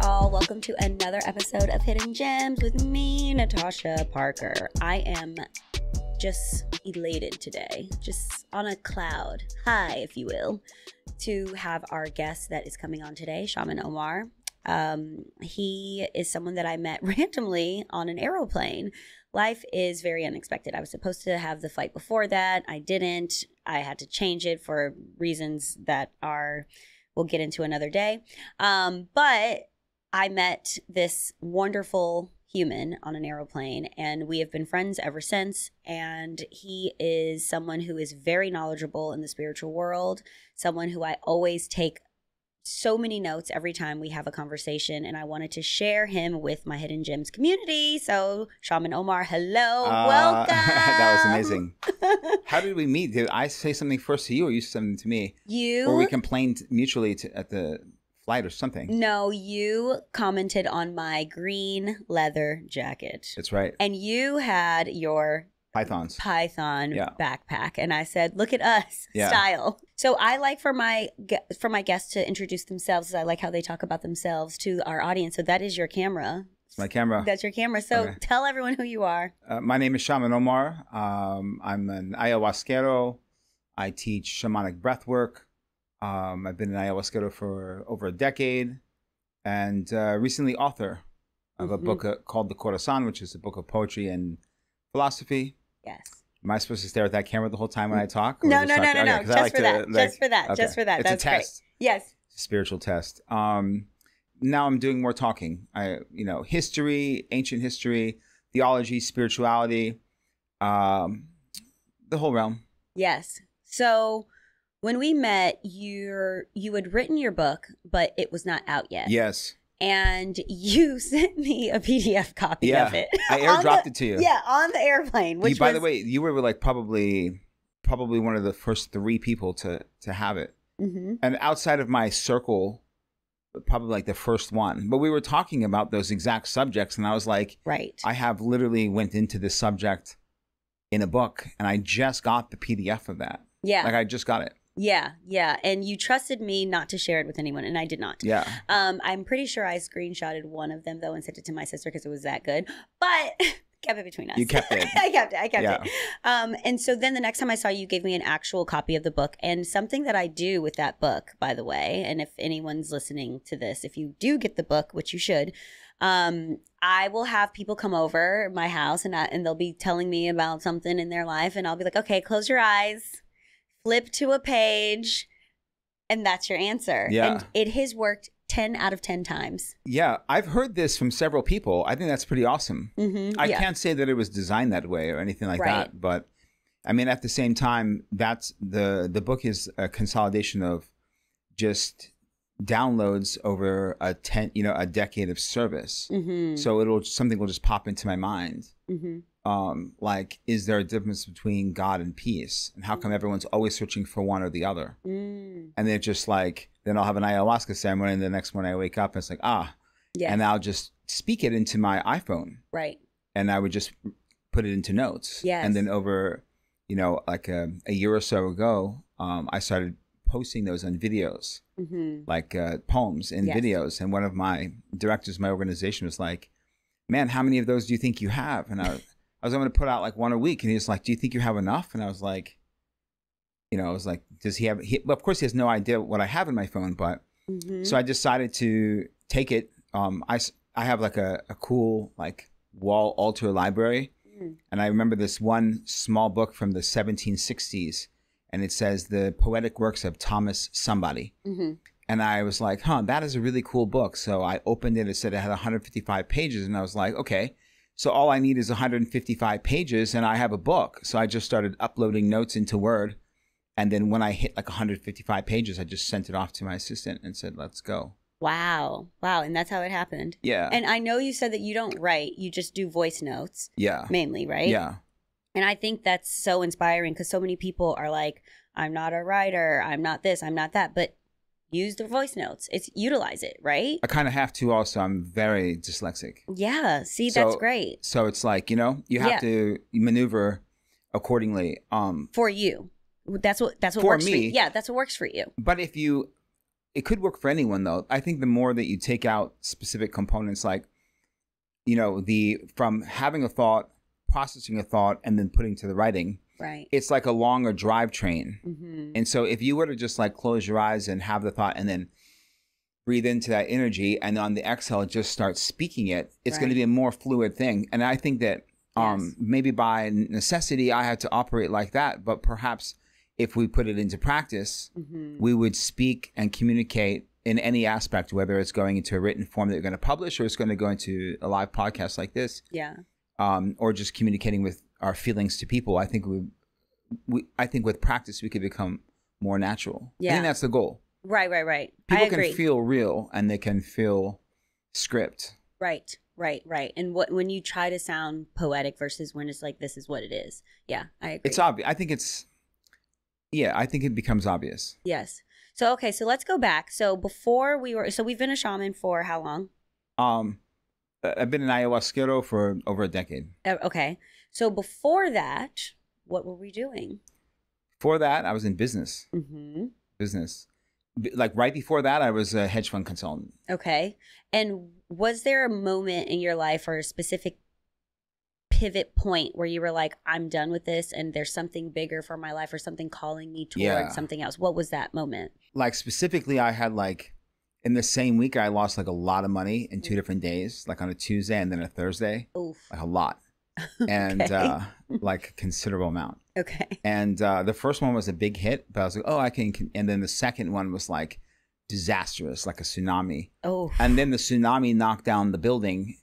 all. Welcome to another episode of Hidden Gems with me, Natasha Parker. I am just elated today, just on a cloud, high, if you will, to have our guest that is coming on today, Shaman Omar. He is someone that I met randomly on an aeroplane. Life is very unexpected. I was supposed to have the flight before that. I didn't. I had to change it for reasons that we'll get into another day. But I met this wonderful human on an aeroplane, and we have been friends ever since. And he is someone who is very knowledgeable in the spiritual world, someone who I always take so many notes every time we have a conversation, and I wanted to share him with my Hidden Gems community. So, Shaman Omar, hello, welcome. That was amazing. How did we meet? Did I say something first to you, or you said something to me? Or we complained mutually at the flight or something? No, you commented on my green leather jacket. That's right. And you had your Python backpack, and I said, "Look at us, style." So I like for my guests to introduce themselves. I like how they talk about themselves to our audience. So that is your camera. It's my camera. That's your camera. So okay. Tell everyone who you are. My name is Shaman Omar. I'm an Ayahuasquero. I teach shamanic breath work. I've been an Ayahuasquero for over a decade, and recently author of a book called The Corazon, which is a book of poetry and philosophy. Yes. Am I supposed to stare at that camera the whole time when I talk? No. Just for that. Okay. Just for that. It's That's a test. Great. Yes. It's a spiritual test. Now I'm doing more talking. History, ancient history, theology, spirituality, the whole realm. Yes. So when we met, you had written your book, but it was not out yet. Yes. And you sent me a PDF copy of it. I airdropped it to you. Yeah, on the airplane. By the way, you were like probably one of the first 3 people to have it. Mm-hmm. And outside of my circle, probably like the first one. But we were talking about those exact subjects, and I was like, right. I have literally went into this subject in a book, and I just got the PDF of that. Yeah. Like I just got it. Yeah. And you trusted me not to share it with anyone, and I did not. Yeah. I'm pretty sure I screenshotted one of them, though, and sent it to my sister because it was that good. But kept it between us. You kept it. I kept it. And so then the next time I saw you, gave me an actual copy of the book. And something that I do with that book, by the way, and if anyone's listening to this, if you do get the book, which you should, I will have people come over my house, and they'll be telling me about something in their life, and I'll be like, okay, close your eyes. Flip to a page, and that's your answer. Yeah. And it has worked 10 out of 10 times. Yeah. I've heard this from several people. I think that's pretty awesome. Mm-hmm. I can't say that it was designed that way or anything like that. But I mean, at the same time, that's the book is a consolidation of just downloads over a decade of service. Mm-hmm. So something will just pop into my mind. Mm-hmm. Like, is there a difference between God and peace? And how come everyone's always searching for one or the other? And they're just like, then I'll have an ayahuasca ceremony, and the next morning I wake up and it's like, and I'll just speak it into my iPhone. Right. And I would just put it into notes. Yes. And then over, like a year or so ago, I started posting those on videos, like poems and videos. And one of my directors of my organization was like, man, how many of those do you think you have? And I was going to put out like one a week. And he was like, do you think you have enough? And I was like, does he have, well, of course he has no idea what I have in my phone, but so I decided to take it. I have like a cool like wall altar library. And I remember this one small book from the 1760s, and it says the poetic works of Thomas somebody. And I was like, that is a really cool book. So I opened it. It said it had 155 pages. And I was like, okay, so all I need is 155 pages and I have a book. So I just started uploading notes into Word. And then when I hit like 155 pages, I just sent it off to my assistant and said, let's go. Wow. And that's how it happened. Yeah. And I know you said that you don't write, you just do voice notes. Yeah. Mainly, right? Yeah. And I think that's so inspiring because so many people are like, I'm not a writer, I'm not this, I'm not that. But use the voice notes. Utilize it, right? I kind of have to also. I'm very dyslexic. Yeah. See, that's great. So it's like, you have to maneuver accordingly. For you. That's what for works me. for you. Yeah, that's what works for you. But if you it could work for anyone though. I think the more that you take out specific components, like, you know, from having a thought, processing a thought, and then putting to the writing, right? It's like a longer drivetrain. And so if you were to just like close your eyes and have the thought and then breathe into that energy, and on the exhale just start speaking it, it's going to be a more fluid thing. And I think that maybe by necessity I had to operate like that, but perhaps if we put it into practice, we would speak and communicate in any aspect, whether it's going into a written form that you're going to publish, or it's going to go into a live podcast like this, or just communicating with our feelings to people. I think I think with practice we could become more natural. I think that's the goal. Right. People can feel real and they can feel script. Right. And when you try to sound poetic versus when it's like, this is what it is. Yeah, I agree. It's obvious. I think I think it becomes obvious. Yes. So, okay. So let's go back. So we've been a shaman for how long? I've been an Ayahuasquero for over a decade. Okay. So before that, what were we doing? Before that, I was in business. Business. Like right before that, I was a hedge fund consultant. Okay. And was there a moment in your life or a specific pivot point where you were like, I'm done with this and there's something bigger for my life or something calling me towards something else? What was that moment? Like specifically, I had like, in the same week, I lost like a lot of money in 2 different days, like on a Tuesday and then a Thursday. Oof. Like a lot. And like a considerable amount. Okay. And the first one was a big hit, but I was like, oh, I can. And then the second one was like disastrous, like a tsunami. Oh. And then the tsunami knocked down the building.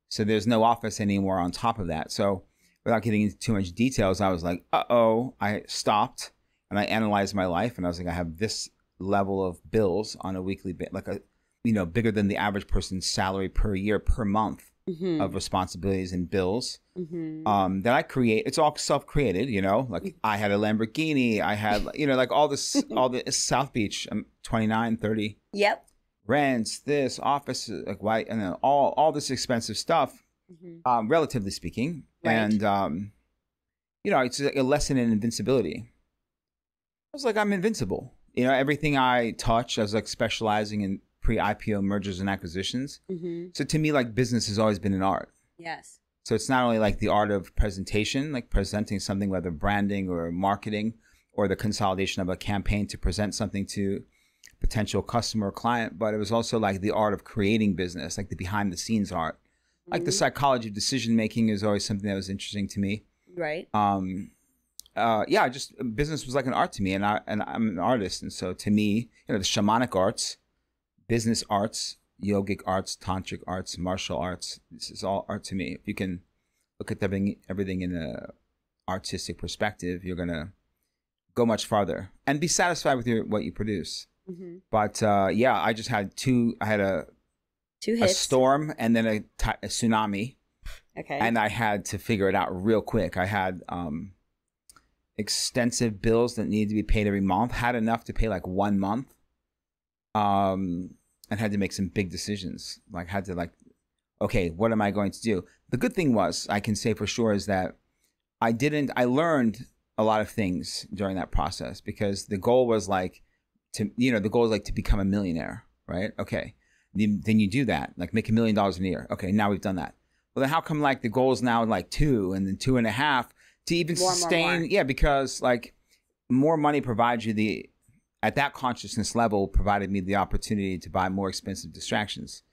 So there's no office anymore on top of that. So without getting into too much details, I was like, uh-oh. I stopped and I analyzed my life. And I was like, I have this level of bills on a weekly bit, like bigger than the average person's salary per year, per month. Of responsibilities and bills that I create. It's all self-created, like I had a Lamborghini, I had, like all this South Beach, I'm 29, 30. Yep. Rents, this, office, like why, and then all this expensive stuff, relatively speaking. Right. And, it's a lesson in invincibility. I was like, I'm invincible. Everything I touch, I was like specializing in pre-IPO mergers and acquisitions. So to me, like business has always been an art. Yes. So it's not only like the art of presentation, like presenting something, whether branding or marketing, or the consolidation of a campaign to present something to potential customer or client, but it was also like the art of creating business, like the behind the scenes art. Like the psychology of decision making is always something that was interesting to me. Right. Just business was like an art to me, and I'm an artist, and so to me, the shamanic arts, business arts, yogic arts, tantric arts, martial arts. This is all art to me. If you can look at everything in a artistic perspective, you're going to go much farther and be satisfied with what you produce. But I just had two hits. A storm and then a tsunami. Okay. And I had to figure it out real quick. I had extensive bills that needed to be paid every month, had enough to pay like 1 month. And had to make some big decisions. Like had to okay, what am I going to do? The good thing was, I can say for sure, is that I learned a lot of things during that process, because the goal was to become a millionaire, right? Okay. Then you do that, like make $1 million in a year. Okay. Now we've done that. Well, then how come like the goal is now like 2 and then 2.5 to even sustain? More. Yeah. Because like more money provides you at that consciousness level, provided me the opportunity to buy more expensive distractions,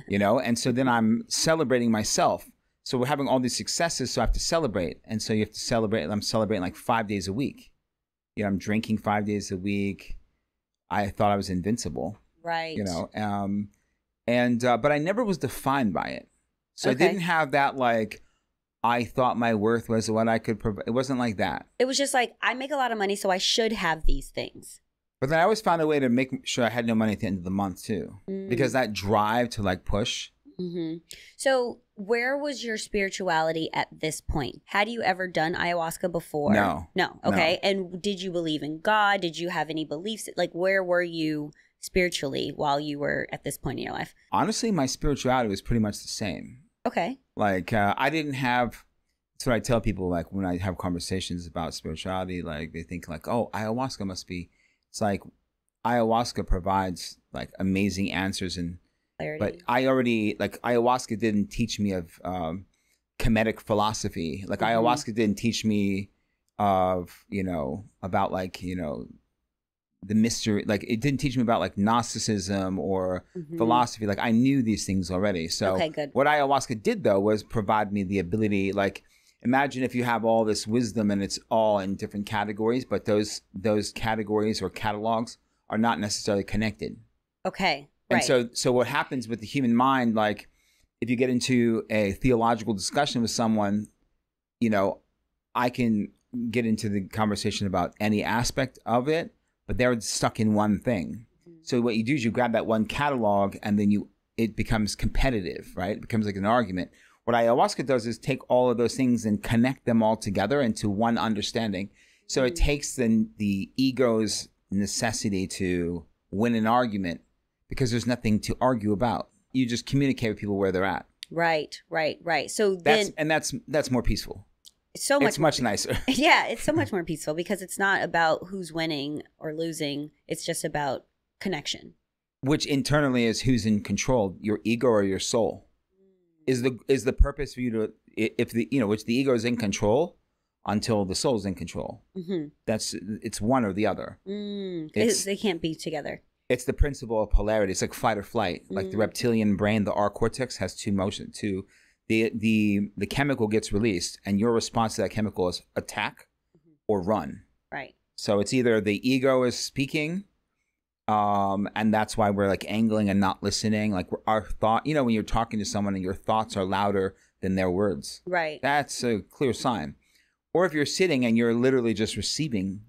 And so then I'm celebrating myself. So we're having all these successes, so I have to celebrate. And so you have to celebrate. I'm celebrating like 5 days a week. I'm drinking 5 days a week. I thought I was invincible. Right. But I never was defined by it. So okay. I didn't have that like, I thought my worth was what I could provide. It wasn't like that. It was just like, I make a lot of money, so I should have these things. But then I always found a way to make sure I had no money at the end of the month too, because that drive to like push. So where was your spirituality at this point? Had you ever done ayahuasca before? No. Okay. No. And did you believe in God? Did you have any beliefs? Like where were you spiritually while you were at this point in your life? Honestly, my spirituality was pretty much the same. Okay. Like I didn't have, that's what I tell people, like when I have conversations about spirituality, like they think like, oh, ayahuasca must be, it's like, ayahuasca provides like amazing answers, and Clarity. but I already like ayahuasca didn't teach me of Kemetic philosophy. Like ayahuasca didn't teach me of, you know, about like, you know, the mystery. Like it didn't teach me about like Gnosticism or philosophy. Like I knew these things already. So okay, good. What ayahuasca did though was provide me the ability, like imagine if you have all this wisdom and it's all in different categories, but those categories or catalogs are not necessarily connected. Okay. Right. And so what happens with the human mind, like if you get into a theological discussion with someone, you know, I can get into the conversation about any aspect of it, but they're stuck in one thing. So what you do is you grab that one catalog and then it becomes competitive, right? It becomes like an argument. What ayahuasca does is take all of those things and connect them all together into one understanding. So it takes the ego's necessity to win an argument because there's nothing to argue about. You just communicate with people where they're at. Right. So that's more peaceful. It's much nicer. Yeah, it's so much more peaceful because it's not about who's winning or losing. It's just about connection. Which internally is who's in control, your ego or your soul. Is the purpose for you to, if the, you know, which the ego is in control until the soul is in control. It's one or the other. They can't be together. It's the principle of polarity. It's like fight or flight. Like the reptilian brain, the R cortex has two motions. The chemical gets released, and your response to that chemical is attack or run. Right. So it's either the ego is speaking, and that's why we're like angling and not listening. Like our thought, you know, when you're talking to someone and your thoughts are louder than their words. Right. That's a clear sign. Or if you're sitting and you're literally just receiving,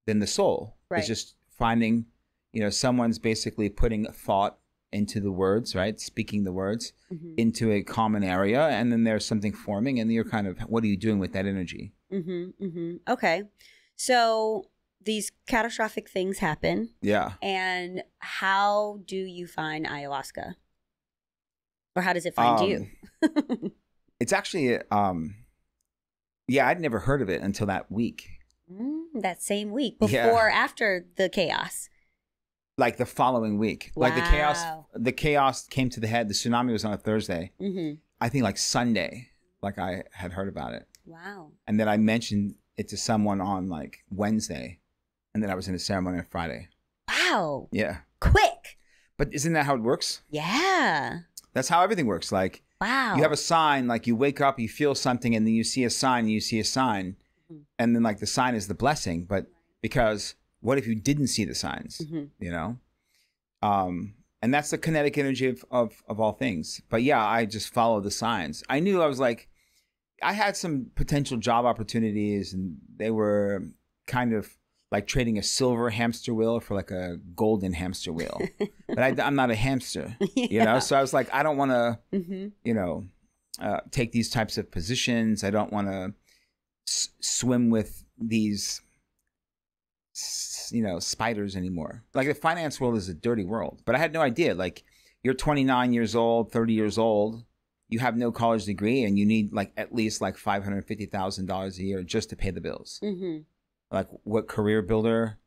then the soul is just finding, you know, someone's basically putting a thought into the words, right? Speaking the words into a common area. And then there's something forming and you're kind of, what are you doing with that energy? Okay. So these catastrophic things happen. Yeah. And how do you find ayahuasca? Or how does it find you? It's actually, yeah, I'd never heard of it until that week. That same week, before or after the chaos? Like the following week. Wow. Like the chaos came to the head. The tsunami was on a Thursday. I think like Sunday, like I had heard about it. Wow. And then I mentioned it to someone on like Wednesday. And then I was in a ceremony on Friday. Wow. Yeah. Quick. But isn't that how it works? Yeah. That's how everything works. Like, wow. You have a sign, like you wake up, you feel something, and then you see a sign, and you see a sign. And then like the sign is the blessing. But because what if you didn't see the signs, you know? And that's the kinetic energy of all things. But yeah, I just followed the signs. I knew I was like, I had some potential job opportunities and they were kind of like trading a silver hamster wheel for like a golden hamster wheel. But I'm not a hamster, you know? So I was like, I don't want to, you know, take these types of positions. I don't want to swim with these, you know, spiders anymore. Like the finance world is a dirty world, but I had no idea. Like you're 29 years old, 30 years old, you have no college degree and you need like at least like $550,000 a year just to pay the bills. Like what career builder,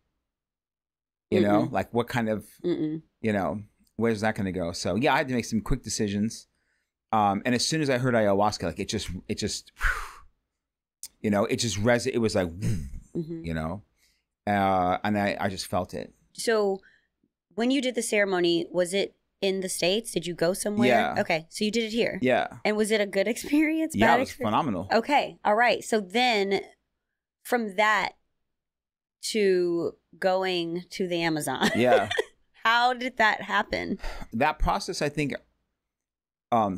you know, like what kind of, you know, where's that going to go? So yeah, I had to make some quick decisions. And as soon as I heard ayahuasca, like it just, you know, it was like, you know, and I just felt it. So when you did the ceremony, was it in the States? Did you go somewhere? Yeah. Okay. So you did it here. Yeah. And was it a good experience? Yeah, it was phenomenal. Okay. All right. So then from that to going to the Amazon. Yeah. How did that happen? That process, I think,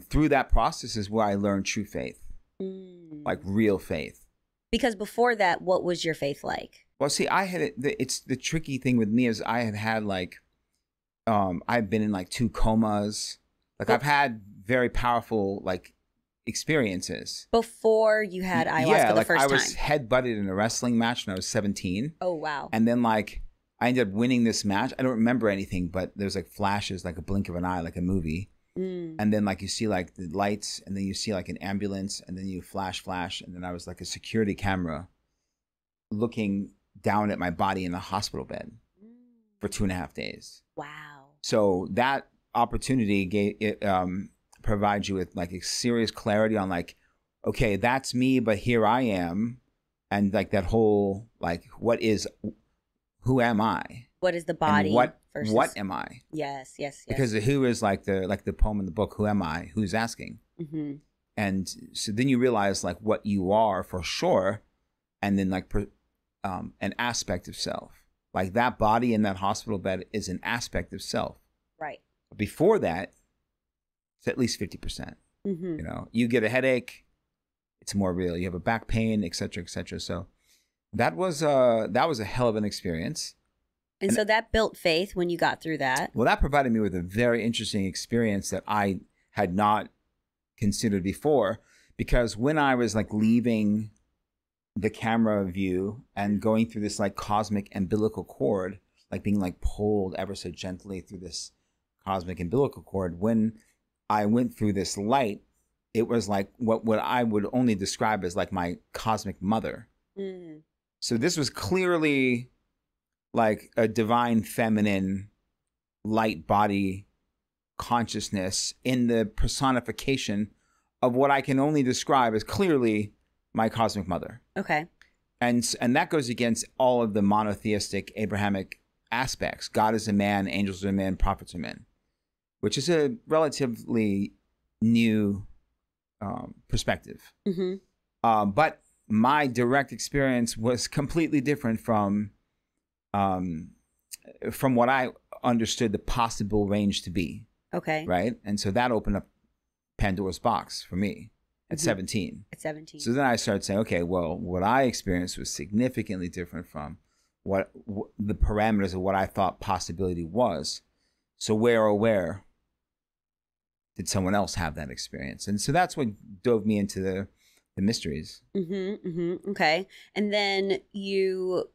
through that process is where I learned true faith, like real faith. Because before that, what was your faith like? Well, see, it's the tricky thing with me is I had like, I've been in like 2 comas. Like I've had very powerful like experiences. Before you had ayahuasca the first time? I was head-butted in a wrestling match when I was 17. Oh, wow. And then like I ended up winning this match. I don't remember anything, but there's like flashes, like a blink of an eye, like a movie. And then like you see like the lights and then you see like an ambulance and then you flash. And then I was like a security camera looking down at my body in a hospital bed. for 2.5 days. Wow. So that opportunity provides you with like a serious clarity on like, okay, that's me, but here I am. And like that whole, like, who am I? What is the body? And versus... what am I? Yes. Because the who is like the poem in the book, who am I? Who's asking? Mm-hmm. And so then you realize like what you are for sure. And then like an aspect of self. Like that body in that hospital bed is an aspect of self. Right. Before that, it's at least 50%. Mm-hmm. You know, you get a headache, it's more real. You have a back pain, et cetera, et cetera. So that was a hell of an experience. And so that built faith when you got through that. Well, that provided me with a very interesting experience that I had not considered before, because when I was like leaving the camera view and going through this like cosmic umbilical cord, like being like pulled ever so gently through this cosmic umbilical cord, when I went through this light, it was like what I would only describe as like my cosmic mother. Mm. So this was clearly like a divine feminine light body consciousness in the personification of what I can only describe as clearly my cosmic mother. Okay. And that goes against all of the monotheistic Abrahamic aspects. God is a man, angels are men, prophets are men, which is a relatively new perspective. Mm-hmm. But my direct experience was completely different from what I understood the possible range to be. Okay. Right? And so that opened up Pandora's box for me at 17. At 17. So then I started saying, okay, well, what I experienced was significantly different from what the parameters of what I thought possibility was. So where did someone else have that experience? And so that's what dove me into the mysteries. Mm-hmm, mm-hmm. Okay. And then you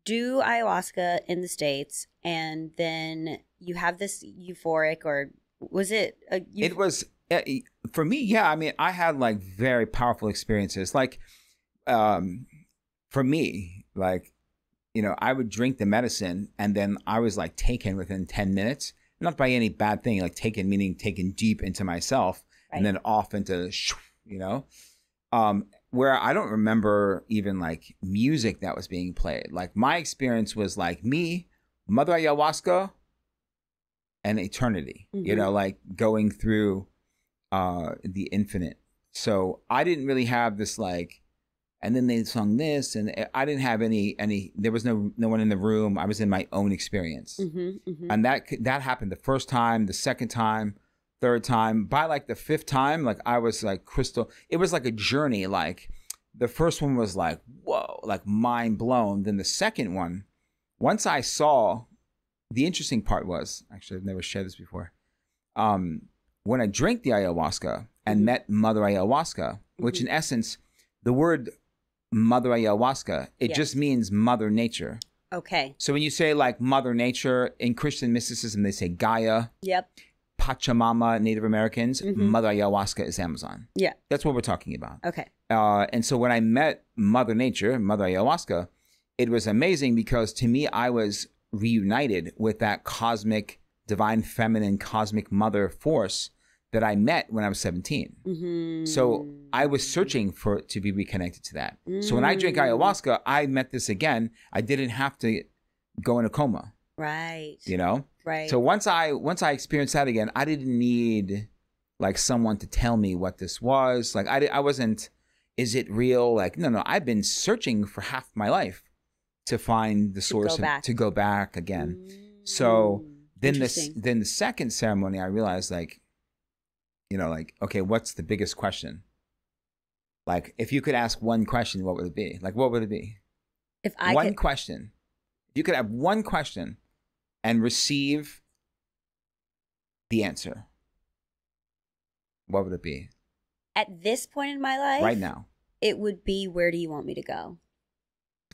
do ayahuasca in the States, and then you have this euphoric, or was it? It was, for me, yeah. I mean, I had like very powerful experiences. Like, for me, like, you know, I would drink the medicine and then I was like taken within 10 minutes. Not by any bad thing, like taken meaning taken deep into myself, right, and then off into, you know, where I don't remember even like music that was being played. Like my experience was like me, Mother Ayahuasca, and eternity, you know, like going through the infinite. So I didn't really have this like, and then they sung this, and I didn't have any. There was no one in the room. I was in my own experience, and that happened the first time, the second time, third time. By like the fifth time, like I was like crystal. It was like a journey. Like the first one was like whoa, like mind blown. Then the second one, once I saw, the interesting part was, actually I've never shared this before. When I drank the ayahuasca and met Mother Ayahuasca, which in essence, the word Mother Ayahuasca, it just means Mother Nature. Okay. So when you say like Mother Nature, in Christian mysticism, they say Gaia. Yep. Pachamama, Native Americans. Mother Ayahuasca is Amazon. Yeah. That's what we're talking about. Okay. And so when I met Mother Nature, Mother Ayahuasca, it was amazing because to me, I was reunited with that cosmic, divine, feminine, cosmic mother force that I met when I was 17. So I was searching to be reconnected to that. So when I drank ayahuasca, I met this again. I didn't have to go in a coma. Right. You know? Right. So once I experienced that again, I didn't need like someone to tell me what this was. Like I wasn't, is it real? Like, no, I've been searching for half my life to find the source to go back again. So then the second ceremony, I realized like, you know, like, okay, what's the biggest question? Like, if you could ask one question, what would it be? Like, what would it be? If you could have one question and receive the answer, what would it be? At this point in my life? Right now. It would be, where do you want me to go?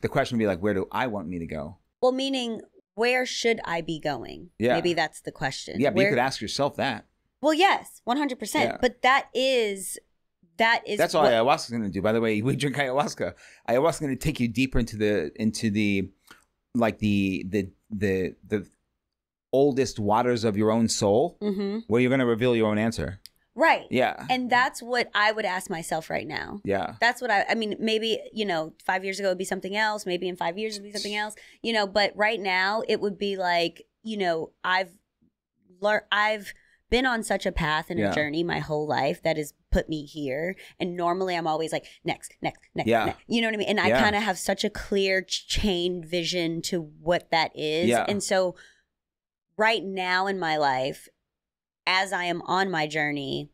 The question would be like, where do I want me to go? Well, meaning, where should I be going? Yeah. Maybe that's the question. Yeah, but you could ask yourself that. Well, yes, 100%. Yeah. But that's all ayahuasca is going to do. By the way, we drink ayahuasca. Ayahuasca is going to take you deeper into the like the oldest waters of your own soul, where you're going to reveal your own answer. Right. Yeah. And that's what I would ask myself right now. Yeah. That's what I mean, maybe, 5 years ago it would be something else. Maybe in 5 years it would be something else, but right now it would be like, I've been on such a path and a journey my whole life that has put me here. And normally I'm always like, next. Next. You know what I mean? And I kind of have such a clear chain vision to what that is. Yeah. And so right now in my life, as I am on my journey,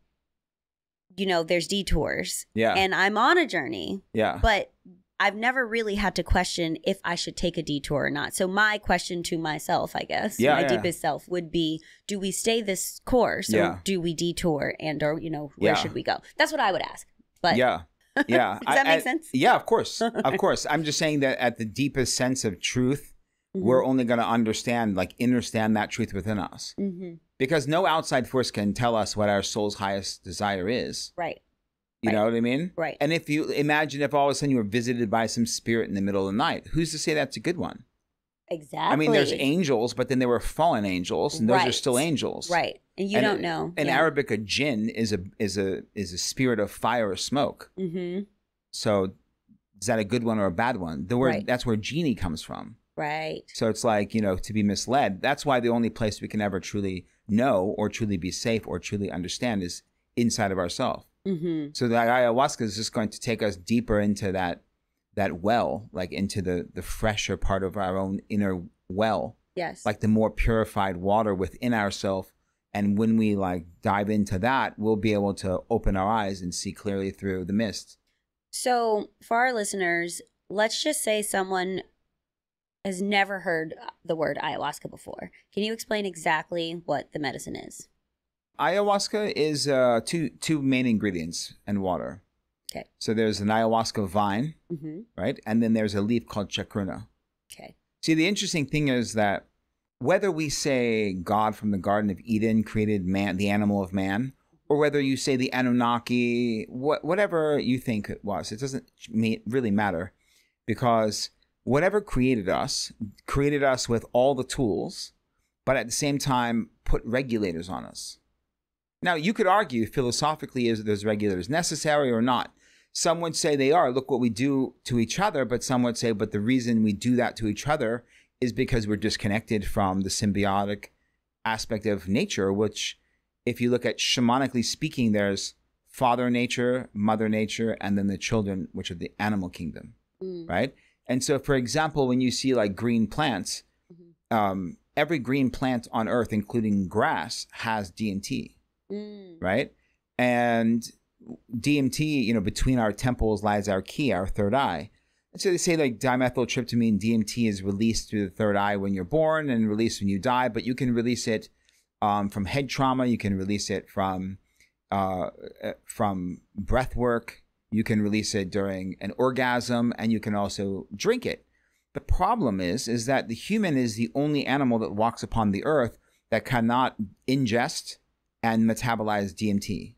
there's detours. Yeah. And I'm on a journey. Yeah. But I've never really had to question if I should take a detour or not. So my question to myself, I guess, my deepest self would be, do we stay this course or do we detour or where should we go? That's what I would ask. But yeah. Does that make sense? Yeah, of course. Of course. I'm just saying that at the deepest sense of truth, we're only going to understand that truth within us. Because no outside force can tell us what our soul's highest desire is. Right. You know what I mean? Right. And if you imagine if all of a sudden you were visited by some spirit in the middle of the night, who's to say that's a good one? Exactly. I mean, there's angels, but then there were fallen angels, and those are still angels. Right. And you don't know. In Arabic, a jinn is a spirit of fire or smoke. So is that a good one or a bad one? The word that's where genie comes from. Right. So it's like, to be misled. That's why the only place we can ever truly know or truly be safe or truly understand is inside of ourselves. So the ayahuasca is just going to take us deeper into that well, like into the fresher part of our own inner well. Yes. Like the more purified water within ourselves. And when we dive into that, we'll be able to open our eyes and see clearly through the mist. So for our listeners, let's just say someone has never heard the word ayahuasca before. Can you explain exactly what the medicine is? Ayahuasca is two main ingredients and water. Okay. So there's an ayahuasca vine, right? And then there's a leaf called chacruna. Okay. See, the interesting thing is that whether we say God from the Garden of Eden created man, the animal of man, or whether you say the Anunnaki, whatever you think it was, it doesn't really matter, because whatever created us with all the tools, but at the same time put regulators on us. Now, you could argue philosophically, is those regulators necessary or not? Some would say they are. Look what we do to each other. But some would say, but the reason we do that to each other is because we're disconnected from the symbiotic aspect of nature, which, if you look at shamanically speaking, there's Father Nature, Mother Nature, and then the children, which are the animal kingdom, right? And so, for example, when you see green plants, every green plant on Earth, including grass, has DMT, right? And DMT, between our temples lies our ki, our third eye. And so they say dimethyltryptamine, DMT is released through the third eye when you're born and released when you die, but you can release it from head trauma, you can release it from breath work, you can release it during an orgasm, and you can also drink it. The problem is that the human is the only animal that walks upon the earth that cannot ingest and metabolize DMT.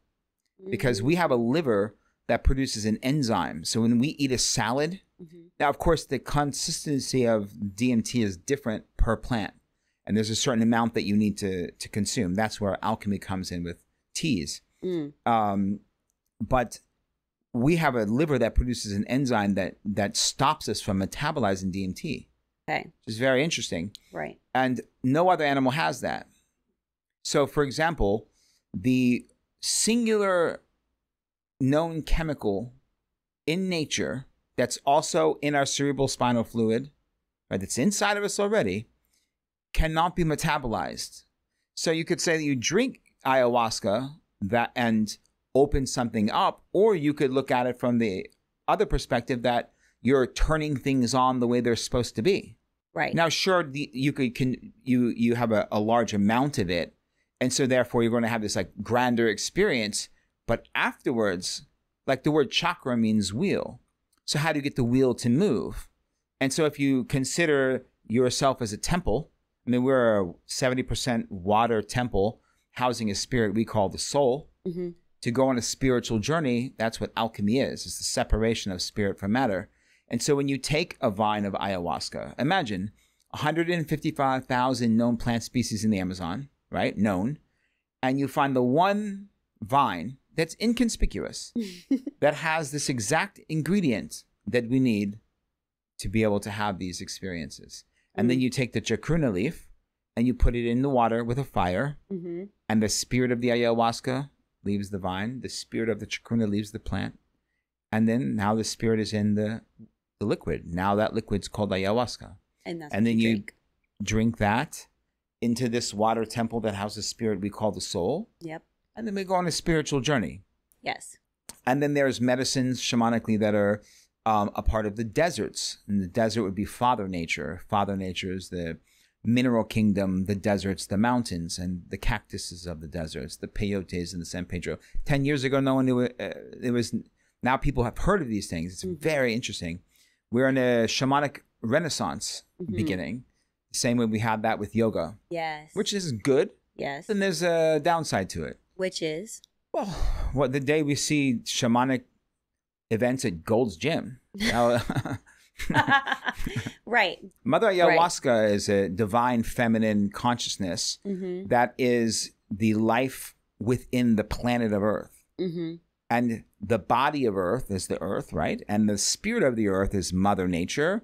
Because we have a liver that produces an enzyme. So when we eat a salad, now, of course, the consistency of DMT is different per plant. And there's a certain amount that you need to consume. That's where alchemy comes in with teas. But we have a liver that produces an enzyme that stops us from metabolizing DMT. Okay. Which is very interesting. Right. And no other animal has that. So, for example, the singular known chemical in nature that's also in our cerebral spinal fluid, right, that's inside of us already, cannot be metabolized. So you could say that you drink ayahuasca and open something up, or you could look at it from the other perspective that you're turning things on the way they're supposed to be. Right. Now, sure, you have a large amount of it, and so therefore you're going to have this grander experience. But afterwards, the word chakra means wheel. So how do you get the wheel to move? And so if you consider yourself as a temple, I mean, we're a 70% water temple housing a spirit we call the soul. To go on a spiritual journey, that's what alchemy is. It's the separation of spirit from matter. And so when you take a vine of ayahuasca, imagine 155,000 known plant species in the Amazon, right? Known. And you find the one vine that's inconspicuous that has this exact ingredient that we need to be able to have these experiences. And then you take the chacruna leaf and you put it in the water with a fire, and the spirit of the ayahuasca leaves the vine, the spirit of the chacruna leaves the plant, and then now the spirit is in the liquid. Now that liquid's called ayahuasca. And then you drink that into this water temple that houses spirit we call the soul. Yep. And then we go on a spiritual journey. Yes. And then there's medicines shamanically that are a part of the deserts. And the desert would be Father Nature. Father Nature is the mineral kingdom, the deserts, the mountains, and the cactuses of the deserts, the peyotes and the San Pedro. 10 years ago, no one knew it was. Now people have heard of these things. It's very interesting. We're in a shamanic renaissance beginning. The same way we had that with yoga. Yes. Which is good. Yes. Then there's a downside to it. Which is? Well, what the day we see shamanic events at Gold's Gym. Right. Mother Ayahuasca is a divine feminine consciousness that is the life within the planet of Earth. And the body of Earth is the Earth, right? And the spirit of the Earth is Mother Nature.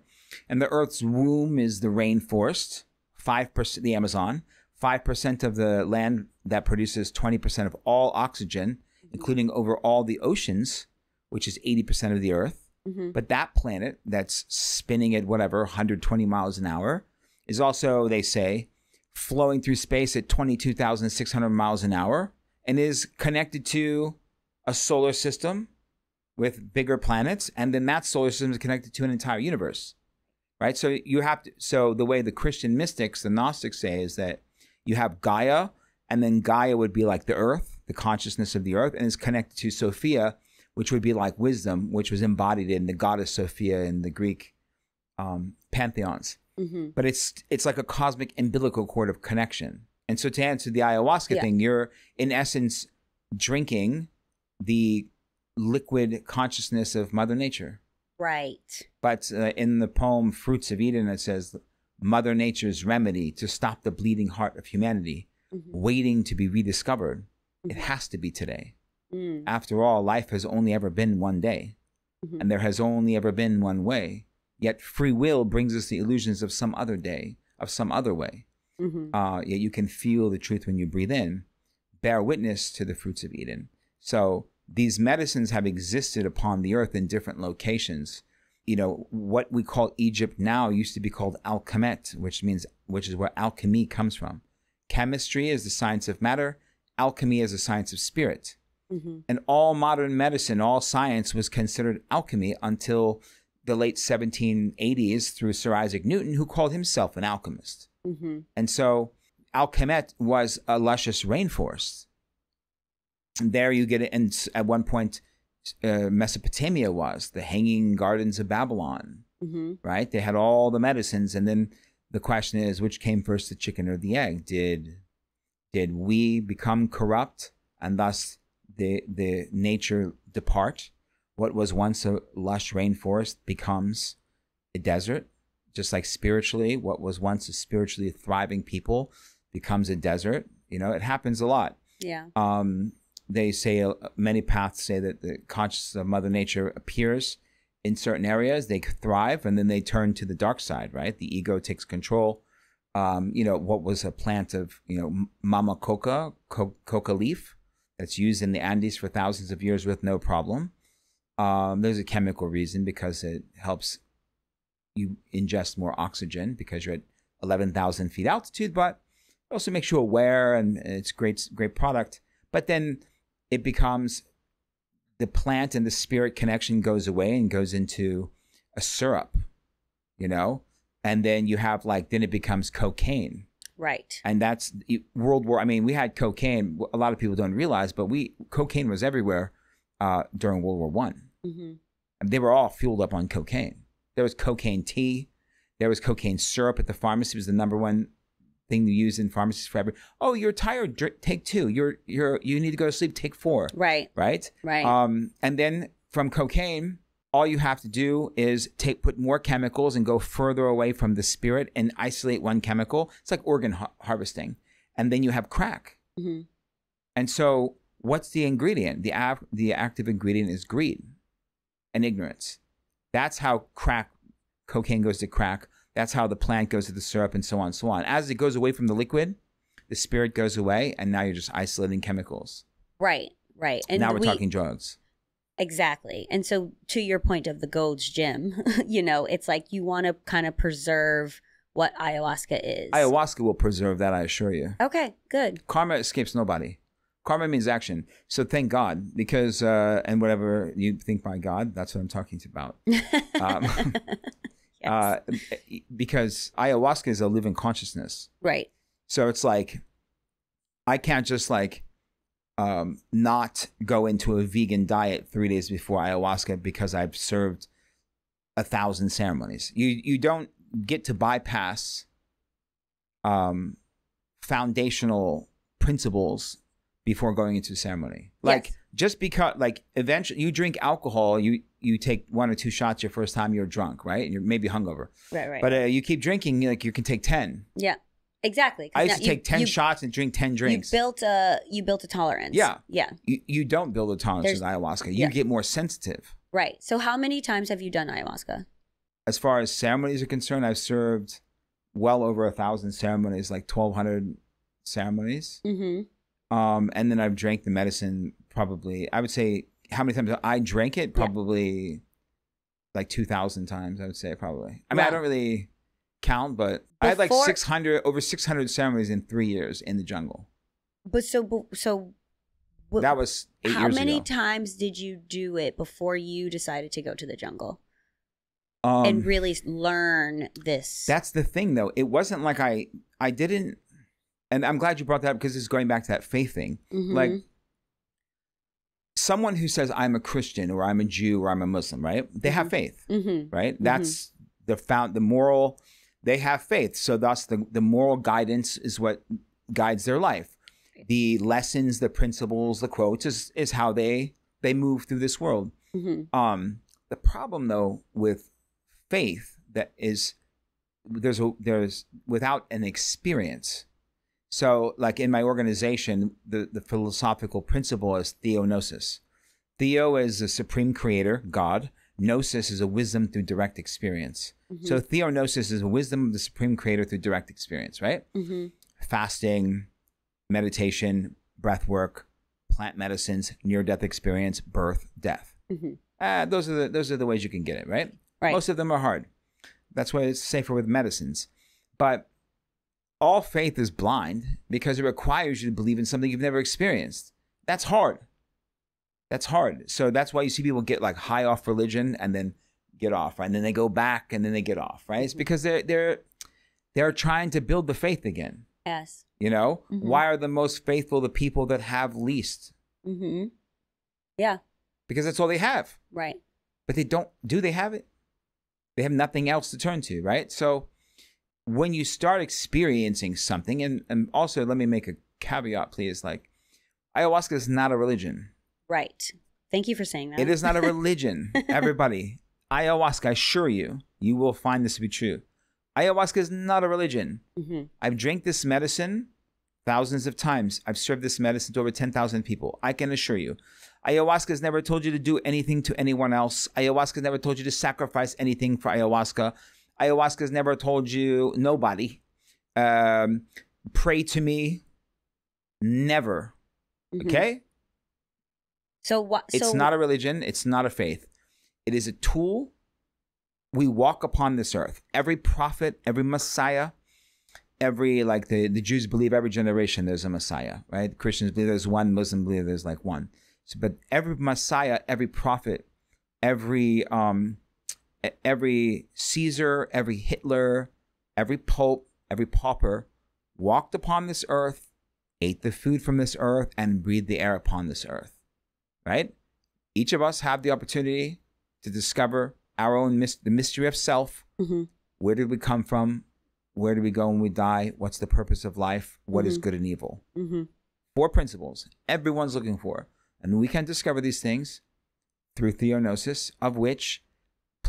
And the Earth's womb is the rainforest, 5%, the Amazon, 5% of the land that produces 20% of all oxygen, including over all the oceans, which is 80% of the Earth. But that planet that's spinning at whatever, 120 miles an hour, is also, they say, flowing through space at 22,600 miles an hour and is connected to a solar system with bigger planets. And then that solar system is connected to an entire universe, right? So you have to, so the way the Christian mystics, the Gnostics say is that you have Gaia, and then Gaia would be like the Earth, the consciousness of the Earth, and is connected to Sophia, which would be like wisdom, which was embodied in the goddess Sophia in the Greek pantheons. But it's like a cosmic umbilical cord of connection. And so to answer the ayahuasca thing, you're in essence drinking the liquid consciousness of Mother Nature. Right. But in the poem Fruits of Eden, it says, Mother Nature's remedy to stop the bleeding heart of humanity, waiting to be rediscovered. It has to be today. After all, life has only ever been one day, and there has only ever been one way. Yet free will brings us the illusions of some other day, of some other way. Yet you can feel the truth when you breathe in. Bear witness to the fruits of Eden. So these medicines have existed upon the earth in different locations. You know, what we call Egypt now used to be called Alkemet, which is where alchemy comes from. Chemistry is the science of matter. Alchemy is the science of spirit. And all modern medicine, all science was considered alchemy until the late 1780s through Sir Isaac Newton, who called himself an alchemist. And so Alkemet was a luscious rainforest. And there you get it. And at one point, Mesopotamia was the hanging gardens of Babylon, right? They had all the medicines. And then the question is, which came first, the chicken or the egg? Did we become corrupt and thus the nature depart? What was once a lush rainforest becomes a desert, just like spiritually, what was once a spiritually thriving people becomes a desert. You know, it happens a lot. Yeah. They say, many paths say that the consciousness of Mother Nature appears in certain areas, they thrive, and then they turn to the dark side, right? The ego takes control. You know, what was a plant of, you know, mama coca leaf, that's used in the Andes for thousands of years with no problem. There's a chemical reason, because it helps you ingest more oxygen because you're at 11,000 feet altitude, but it also makes you aware, and it's great product. But then it becomes, the plant and the spirit connection goes away and goes into a syrup, you know? And then you have then it becomes cocaine. Right. And that's World War. I mean, we had cocaine. A lot of people don't realize, but cocaine was everywhere during World War I. And they were all fueled up on cocaine. There was cocaine tea. There was cocaine syrup at the pharmacy. It was the number one thing to use in pharmacies forever. Oh, you're tired. Take 2. You need to go to sleep. Take 4. Right. Right. Right. And then from cocaine, all you have to do is put more chemicals and go further away from the spirit and isolate one chemical. It's like organ harvesting. And then you have crack. Mm-hmm. And so what's the ingredient? The active ingredient is greed and ignorance. That's how cocaine goes to crack. That's how the plant goes to the syrup, and so on and so on. As it goes away from the liquid, the spirit goes away, and now you're just isolating chemicals. Right. And now we're talking drugs. Exactly. And so to your point of the Gold's Gym, it's like you want to kind of preserve what ayahuasca is. Ayahuasca will preserve that, I assure you. Okay, good. Karma escapes nobody. Karma means action. So thank God, because, and whatever you think by God, that's what I'm talking about. Yes. Because ayahuasca is a living consciousness. Right. So it's like, I can't just not go into a vegan diet 3 days before ayahuasca because I've served 1,000 ceremonies. You don't get to bypass foundational principles before going into a ceremony. Like, just because, eventually you drink alcohol, you take 1 or 2 shots your first time, you're drunk, right? And you're maybe hungover. Right. But you keep drinking, you can take 10. Yeah. Exactly. I used to take 10 shots and drink 10 drinks. You built a tolerance. Yeah. Yeah. You don't build a tolerance with ayahuasca. You get more sensitive. Right. So how many times have you done ayahuasca? As far as ceremonies are concerned, I've served well over 1,000 ceremonies, like 1,200 ceremonies. Mm-hmm. And then I've drank the medicine probably, I would say, how many times I drank it? Probably like 2,000 times, I would say, probably. I mean, I don't really count, but I had like over 600 ceremonies in 3 years in the jungle. But that was 8 years ago. How many times did you do it before you decided to go to the jungle and really learn this? That's the thing, though. It wasn't like I didn't, and I'm glad you brought that up because it's going back to that faith thing. Mm-hmm. Like, someone who says I'm a Christian or I'm a Jew or I'm a Muslim, right? They have faith, right? That's the moral. They have faith, so thus the moral guidance is what guides their life. The lessons, the principles, the quotes is how they move through this world. Mm-hmm. The problem, though, with faith that is there's without an experience. So, like in my organization, the philosophical principle is theognosis. Theo is the supreme creator, God. Gnosis is a wisdom through direct experience. Mm-hmm. So theognosis is a wisdom of the supreme creator through direct experience, right? Mm-hmm. Fasting, meditation, breath work, plant medicines, near-death experience, birth, death. Mm-hmm. Those are the ways you can get it, right? Right. Most of them are hard. That's why it's safer with medicines. But all faith is blind because it requires you to believe in something you've never experienced. That's hard. So that's why you see people get like high off religion and then get off, right? And then they go back and then they get off, right? It's because they're trying to build the faith again. Yes. Mm-hmm. Why are the most faithful the people that have least? Mm-hmm. Yeah. Because that's all they have. Right. But do they have it? They have nothing else to turn to, right? So when you start experiencing something, and also let me make a caveat, please, like ayahuasca is not a religion. Right. Thank you for saying that. It is not a religion. Everybody, ayahuasca, I assure you, you will find this to be true. Ayahuasca is not a religion. Mm-hmm. I've drank this medicine thousands of times. I've served this medicine to over 10,000 people. I can assure you. Ayahuasca has never told you to do anything to anyone else. Ayahuasca has never told you to sacrifice anything for ayahuasca. Ayahuasca has never told you, nobody, pray to me. Never. Mm-hmm. Okay? So what? It's not a religion. It's not a faith. It is a tool. We walk upon this earth. Every prophet, every Messiah, like the Jews believe every generation there's a Messiah, right? Christians believe there's one. Muslims believe there's like one. So, but every Messiah, every prophet, every Caesar, every Hitler, every Pope, every pauper walked upon this earth, ate the food from this earth, and breathed the air upon this earth. Right? Each of us have the opportunity to discover our own the mystery of self. Mm-hmm. Where did we come from? Where do we go when we die? What's the purpose of life? What is good and evil? Mm-hmm. 4 principles everyone's looking for. And we can discover these things through theognosis, of which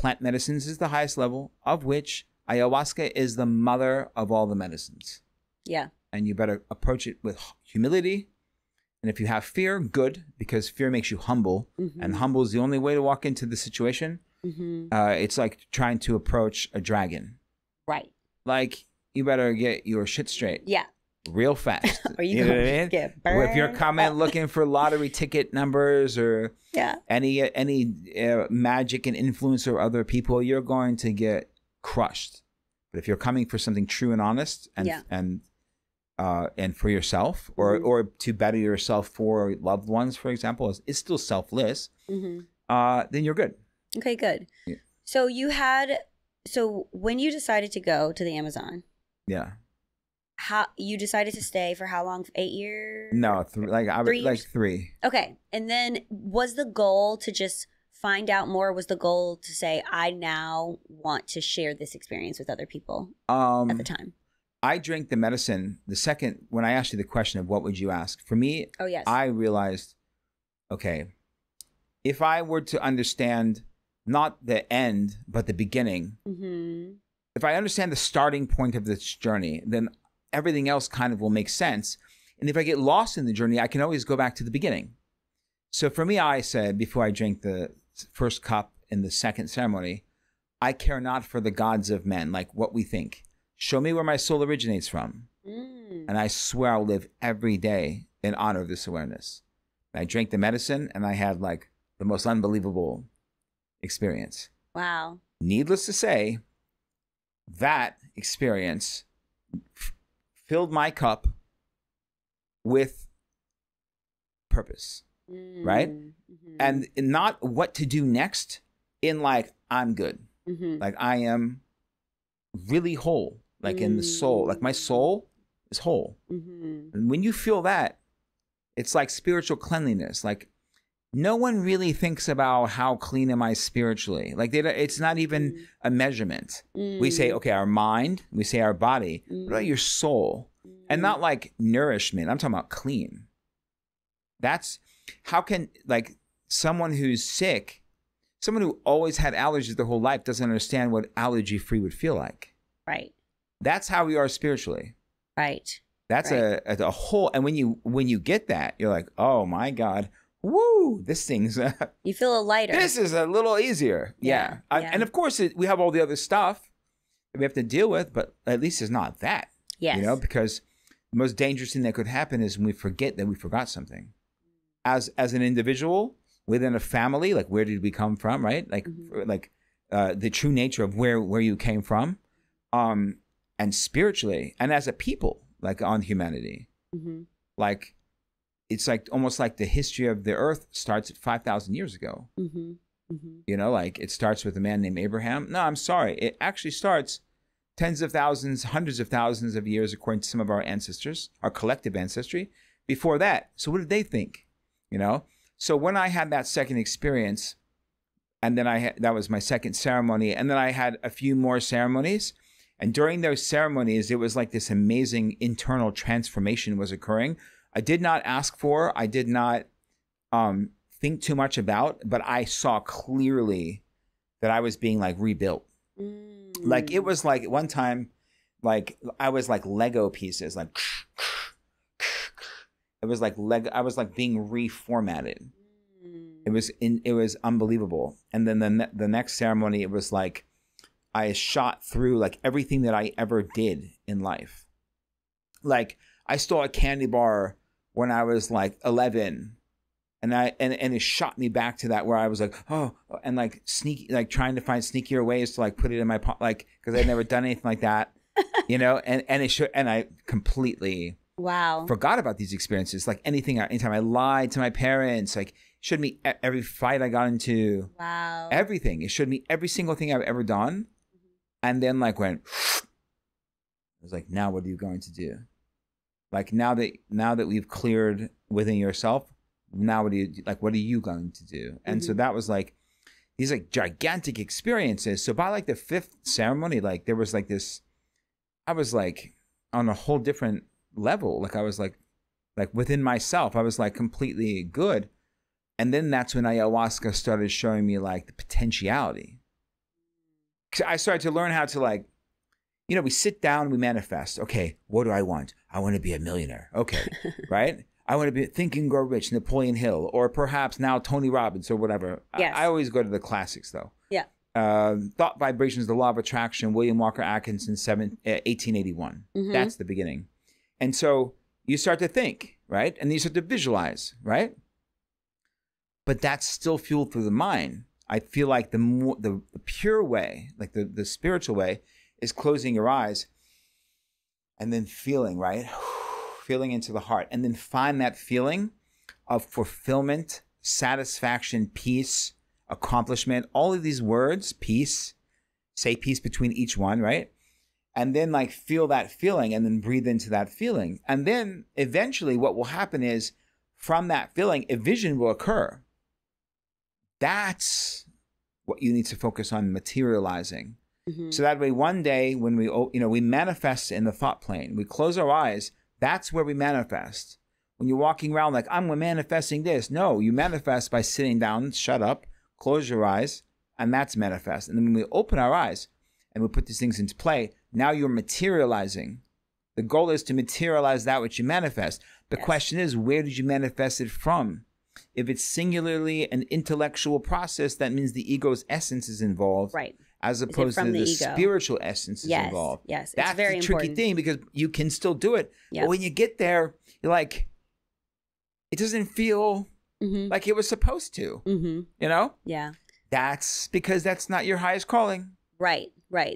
plant medicines is the highest level, of which ayahuasca is the mother of all the medicines. Yeah. And you better approach it with humility. And if you have fear, good, because fear makes you humble. And humble is the only way to walk into the situation. It's like trying to approach a dragon. Right. Like, you better get your shit straight. Yeah. Real fast. Or you know what I mean? Get burned. Or if you're coming looking for lottery ticket numbers or any magic and influence or other people, you're going to get crushed. But if you're coming for something true and honest and for yourself or to better yourself for loved ones, for example, is still selfless, then you're good. Okay, good. Yeah. So when you decided to go to the Amazon, how you decided to stay for how long? 8 years? No, 3 years? Like 3. Okay, and then was the goal to just find out more? Was the goal to say, I now want to share this experience with other people at the time? I drank the medicine the second, when I asked you the question of what would you ask? For me, I realized, okay, if I were to understand not the end, but the beginning, if I understand the starting point of this journey, then everything else kind of will make sense. And if I get lost in the journey, I can always go back to the beginning. So for me, I said, before I drank the first cup in the second ceremony, I care not for the gods of men, like what we think. Show me where my soul originates from. And I swear I'll live every day in honor of this awareness. And I drank the medicine and I had like the most unbelievable experience. Wow. Needless to say, that experience filled my cup with purpose, right? And not what to do next in like, I'm good. Like I am really whole, like in the soul, like my soul is whole. And when you feel that, it's like spiritual cleanliness. Like no one really thinks about how clean am I spiritually. Like it's not even a measurement. We say, okay, our mind, we say our body, what about your soul? And not like nourishment. I'm talking about clean. That's how can like someone who's sick, someone who always had allergies their whole life doesn't understand what allergy free would feel like. Right. That's how we are spiritually. Right. That's a whole, and when you get that, you're like, oh my God, woo, this thing's you feel lighter. This is a little easier. Yeah. And of course we have all the other stuff that we have to deal with, but at least it's not that. Yes. You know, because the most dangerous thing that could happen is when we forget that we forgot something. As an individual within a family, like where did we come from, right? Like the true nature of where you came from, and spiritually, and as a people, like on humanity, like it's like almost like the history of the earth starts at 5,000 years ago. You know, like it starts with a man named Abraham. No, I'm sorry, it actually starts tens of thousands, hundreds of thousands of years, according to some of our ancestors, our collective ancestry, before that. So what did they think? You know? So when I had that second experience, and then that was my second ceremony, and then I had a few more ceremonies, and during those ceremonies, it was like this amazing internal transformation was occurring. I did not ask for, I did not think too much about, but I saw clearly that I was being like rebuilt. Like it was like one time, like I was like Lego pieces, like it was like I was like being reformatted. It was unbelievable. And then the next ceremony, it was like I shot through like everything that I ever did in life. Like I stole a candy bar when I was like 11. And it shot me back to that where I was like, oh, and like trying to find sneakier ways to like put it in my like, because I'd never done anything like that, you know, and I completely forgot about these experiences. Like anytime I lied to my parents, like showed me every fight I got into, everything. It showed me every single thing I've ever done, and then like went, I was like, now what are you going to do? Like now that we've cleared within yourself. Now what are you going to do? And so that was like these like gigantic experiences. So by like the 5th ceremony, like there was like this, I was like on a whole different level. Like I was like within myself, I was like completely good. And then that's when ayahuasca started showing me like the potentiality. I started to learn how to like, you know, we sit down, we manifest. Okay, what do I want? I want to be a millionaire. Okay, right? I want to be Think and Grow Rich, Napoleon Hill, or perhaps now Tony Robbins or whatever. Yes. I always go to the classics though. Yeah. Thought Vibrations, The Law of Attraction, William Walker Atkinson, 1881. Mm-hmm. That's the beginning. And so you start to think, right? And then you start to visualize, right? But that's still fueled through the mind. I feel like the pure way, like the spiritual way, is closing your eyes and then feeling, right? Feeling into the heart. And then find that feeling of fulfillment, satisfaction, peace, accomplishment, all of these words, peace, say peace between each one, right? And then like feel that feeling and then breathe into that feeling. And then eventually what will happen is from that feeling, a vision will occur. That's what you need to focus on materializing. Mm-hmm. So that way one day when we manifest in the thought plane, we close our eyes, that's where we manifest. When you're walking around like, I'm manifesting this. No, you manifest by sitting down, shut up, close your eyes, and that's manifest. And then when we open our eyes and we put these things into play, now you're materializing. The goal is to materialize that which you manifest. The question is, where did you manifest it from? If it's singularly an intellectual process, that means the ego's essence is involved. Right. As opposed to the spiritual essence is involved. Yes, that's it's very the tricky thing because you can still do it. Yep. But when you get there, you're like, it doesn't feel like it was supposed to. Mm-hmm. You know? Yeah. That's because that's not your highest calling. Right.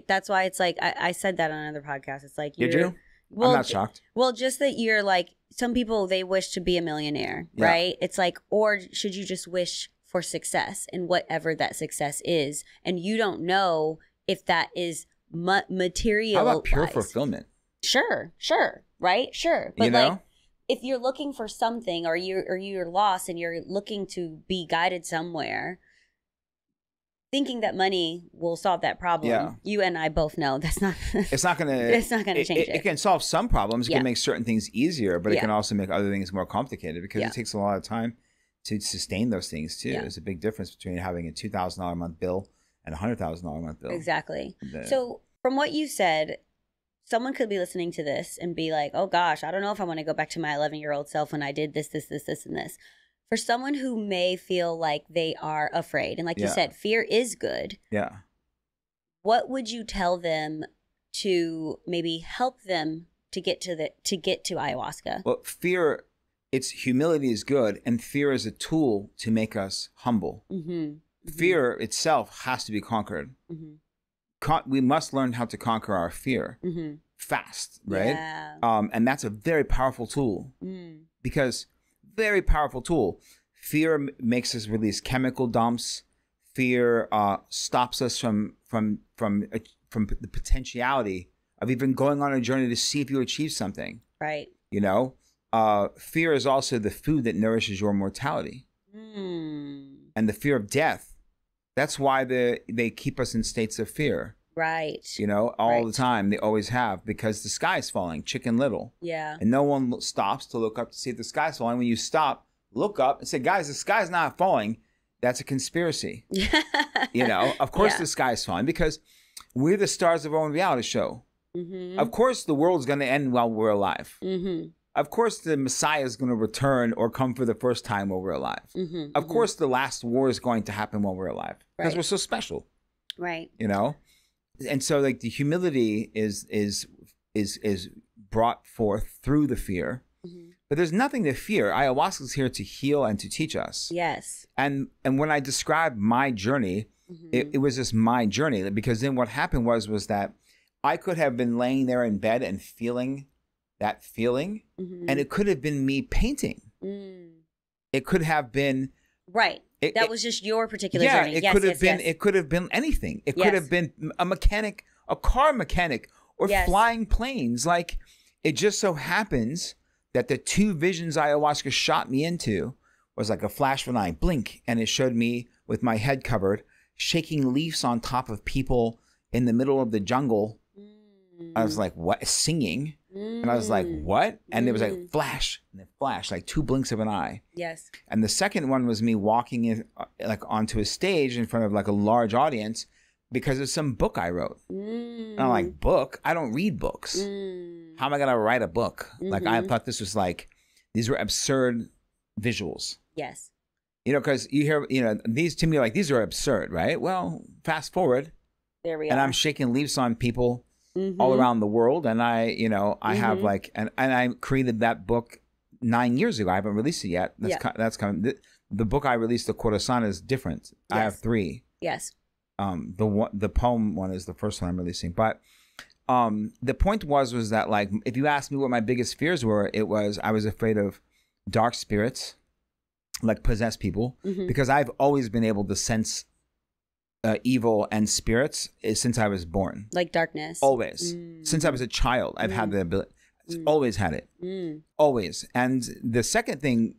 That's why it's like, I said that on another podcast. It's like, did you? Well, I'm not shocked. Well, just that you're like, some people, they wish to be a millionaire, right? It's like, or should you just wish for success and whatever that success is? And you don't know if that is material. How about pure fulfillment? Sure. Right? Sure. But like, if you're looking for something or you're lost and you're looking to be guided somewhere, thinking that money will solve that problem, you and I both know that's not. It's not gonna change it. It can solve some problems. It can make certain things easier, but it can also make other things more complicated because it takes a lot of time to sustain those things too. There's a big difference between having a $2,000 a month bill and a $100,000 a month bill. Exactly. So from what you said, someone could be listening to this and be like, oh gosh, I don't know if I want to go back to my 11-year-old self when I did this, and this. For someone who may feel like they are afraid, and like you said, fear is good. Yeah. What would you tell them to maybe help them to get to ayahuasca? Well, humility is good, and fear is a tool to make us humble. Mm-hmm. Fear itself has to be conquered. Mm-hmm. We must learn how to conquer our fear fast, right? Yeah. And that's a very powerful tool because very powerful tool. Fear makes us release chemical dumps. Fear stops us from the potentiality of even going on a journey to see if you achieve something. Right. You know, fear is also the food that nourishes your mortality. And the fear of death. That's why they keep us in states of fear. Right. You know, all the time. They always have, because the sky's falling, Chicken Little. Yeah. And no one stops to look up to see if the sky's falling. When you stop, look up and say, guys, the sky's not falling. That's a conspiracy. You know, of course the sky's falling because we're the stars of our own reality show. Mm-hmm. Of course the world's going to end while we're alive. Mm-hmm. Of course the Messiah is going to return or come for the first time while we're alive. Mm-hmm. Of course the last war is going to happen while we're alive because we're so special. Right. You know? And so like the humility is brought forth through the fear. Mm-hmm. But there's nothing to fear. Ayahuasca is here to heal and to teach us. Yes. And when I described my journey, it was just my journey, because then what happened was that I could have been laying there in bed and feeling that feeling, and it could have been me painting. It could have been that was just your particular journey. It could have been anything. It could have been a mechanic, a car mechanic, or flying planes. Like, it just so happens that the two visions ayahuasca shot me into was like a flash of an eye, blink, and it showed me with my head covered, shaking leaves on top of people in the middle of the jungle. I was like, what? Singing. And I was like, what? And there was like flash, and then flash, like two blinks of an eye. Yes. And the second one was me walking in, like onto a stage in front of like a large audience, because of some book I wrote. And I'm like, book? I don't read books. How am I going to write a book? Like, I thought this was like, these were absurd visuals. Yes. You know, because you hear, you know, these to me, like, these are absurd, right? Well, fast forward. There we are. And I'm shaking leaves on people all around the world. And I, you know, I have like, and I created that book 9 years ago. I haven't released it yet. That's coming. The book I released, The Corazon, is different. Yes. I have 3. Yes. The poem one is the first one I'm releasing. But the point was that, like, if you asked me what my biggest fears were, it was I was afraid of dark spirits, like possessed people, because I've always been able to sense evil and spirits since I was born. Like darkness. Always. Since I was a child, I've had the ability. Always had it. Always. And the second thing,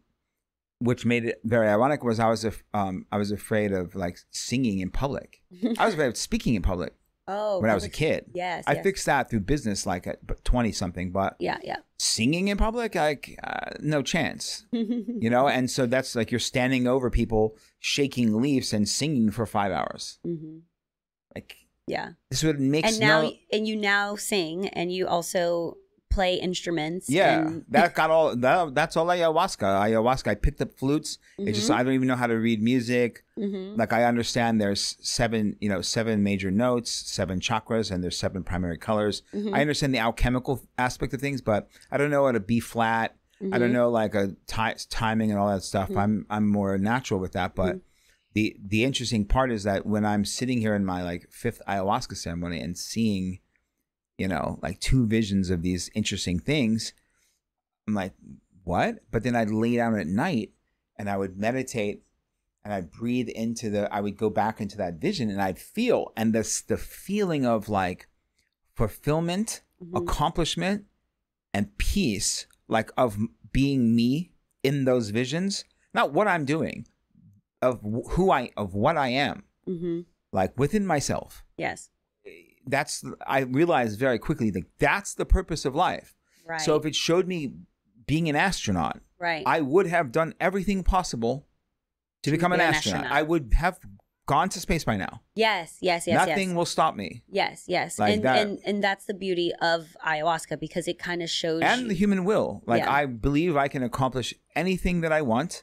which made it very ironic, was I was afraid of like singing in public. I was afraid of speaking in public. Oh, when I was a kid. Yes. I fixed that through business, like at 20 something, but yeah. Singing in public, like no chance, you know? And so that's like, you're standing over people, shaking leaves and singing for 5 hours. Like, yeah, this would make and you now sing, and you also play instruments. Yeah, that's all ayahuasca. I picked up flutes. It's just I don't even know how to read music. Like, I understand there's 7 major notes, 7 chakras, and there's 7 primary colors. I understand the alchemical aspect of things, but I don't know what a B flat. I don't know like a timing and all that stuff. I'm more natural with that. But the interesting part is that when I'm sitting here in my like 5th ayahuasca ceremony and seeing, you know, like 2 visions of these interesting things, I'm like, what? But then I'd lay down at night and I would meditate and I'd breathe I would go back into that vision and I'd feel, and the feeling of like fulfillment, accomplishment, and peace, like of being me in those visions, not what I'm doing, of what I am, like within myself. Yes. I realized very quickly that that's the purpose of life. Right. So if it showed me being an astronaut, right, I would have done everything possible to become an astronaut. I would have gone to space by now. Yes. Nothing will stop me. Yes. Like and that's the beauty of ayahuasca, because it kind of shows the human will. Like, I believe I can accomplish anything that I want.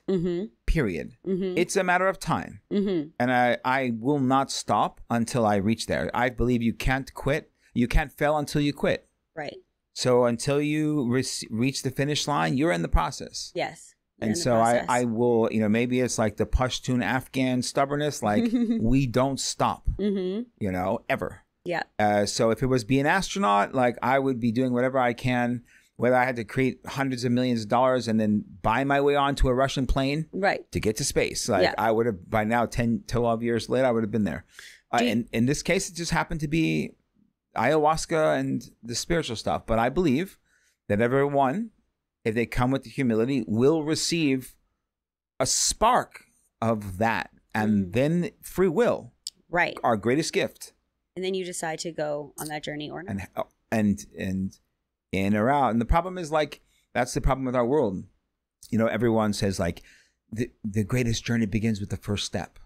Period. It's a matter of time. And I will not stop until I reach there. I believe you can't quit. You can't fail until you quit. Right. So until you reach the finish line, you're in the process. Yes. And so I will, you know, maybe it's like the Pashtun Afghan stubbornness, like we don't stop, you know, ever. Yeah. So if it was be an astronaut, like I would be doing whatever I can, whether I had to create hundreds of millions of dollars and then buy my way onto a Russian plane to get to space. Like I would have, by now, 10, 12 years later, I would have been there. And in this case, it just happened to be ayahuasca and the spiritual stuff. But I believe that everyone, if they come with the humility, will receive a spark of that. And then free will. Right. Our greatest gift. And then you decide to go on that journey or not. And in or out. And the problem is, like, that's the problem with our world. You know, everyone says, like, the greatest journey begins with the first step.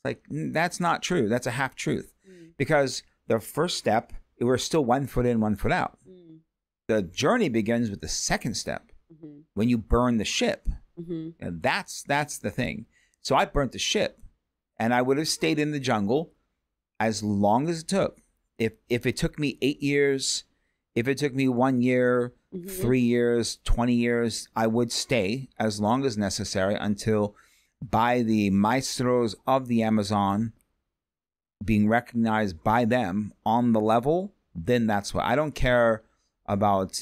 Like, that's not true. That's a half truth. Because the first step, we're still 1 foot in, 1 foot out. The journey begins with the second step. When you burn the ship. And that's the thing. So I burnt the ship, and I would have stayed in the jungle as long as it took. If it took me 8 years, if it took me 1 year, 3 years, 20 years, I would stay as long as necessary until, by the Maestros of the Amazon, being recognized by them on the level, then that's what. I don't care about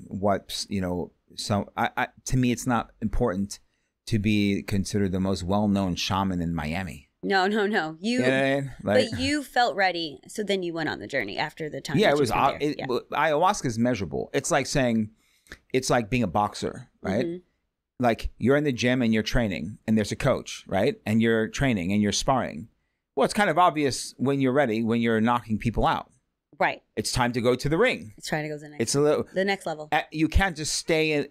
what, you know, to me, it's not important to be considered the most well-known shaman in Miami. No. But you felt ready, so then you went on the journey after the time. Yeah, it was. Ayahuasca is measurable. It's like saying, it's like being a boxer, right? Like, you're in the gym and you're training, and there's a coach, right? And you're training and you're sparring. Well, it's kind of obvious when you're ready, when you're knocking people out. Right. It's time to go to the ring. It's trying to go to the next. It's the next level. You can't just stay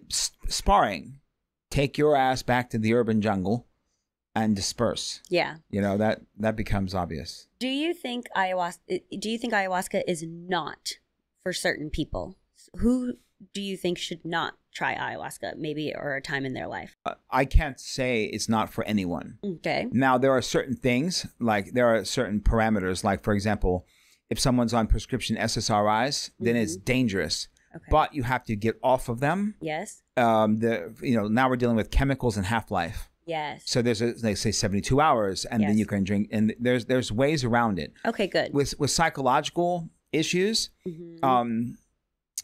sparring. Take your ass back to the urban jungle and disperse. Yeah. You know, that becomes obvious. Do you think ayahuasca is not for certain people? Who do you think should not try ayahuasca, maybe, or a time in their life? I can't say it's not for anyone. Okay. Now, there are certain things, like there are certain parameters, like, for example, if someone's on prescription SSRIs, then it's dangerous. Okay. But you have to get off of them. Yes. Now we're dealing with chemicals and half-life. Yes. So there's they say 72 hours, and then you can drink, and there's ways around it. Okay, good. With psychological issues,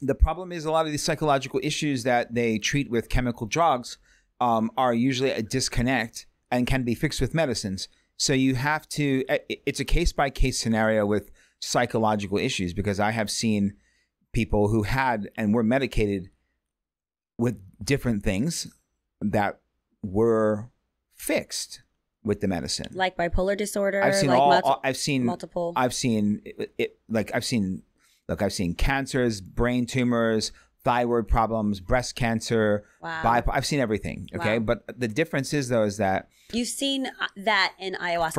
the problem is a lot of these psychological issues that they treat with chemical drugs are usually a disconnect and can be fixed with medicines. So you have to, it's a case-by-case scenario with psychological issues, because I have seen people who had and were medicated with different things that were fixed with the medicine, like bipolar disorder. I've seen multiple. I've seen cancers, brain tumors, thyroid problems, breast cancer. Wow. I've seen everything. Okay. Wow. But the difference is, though, is that you've seen that in ayahuasca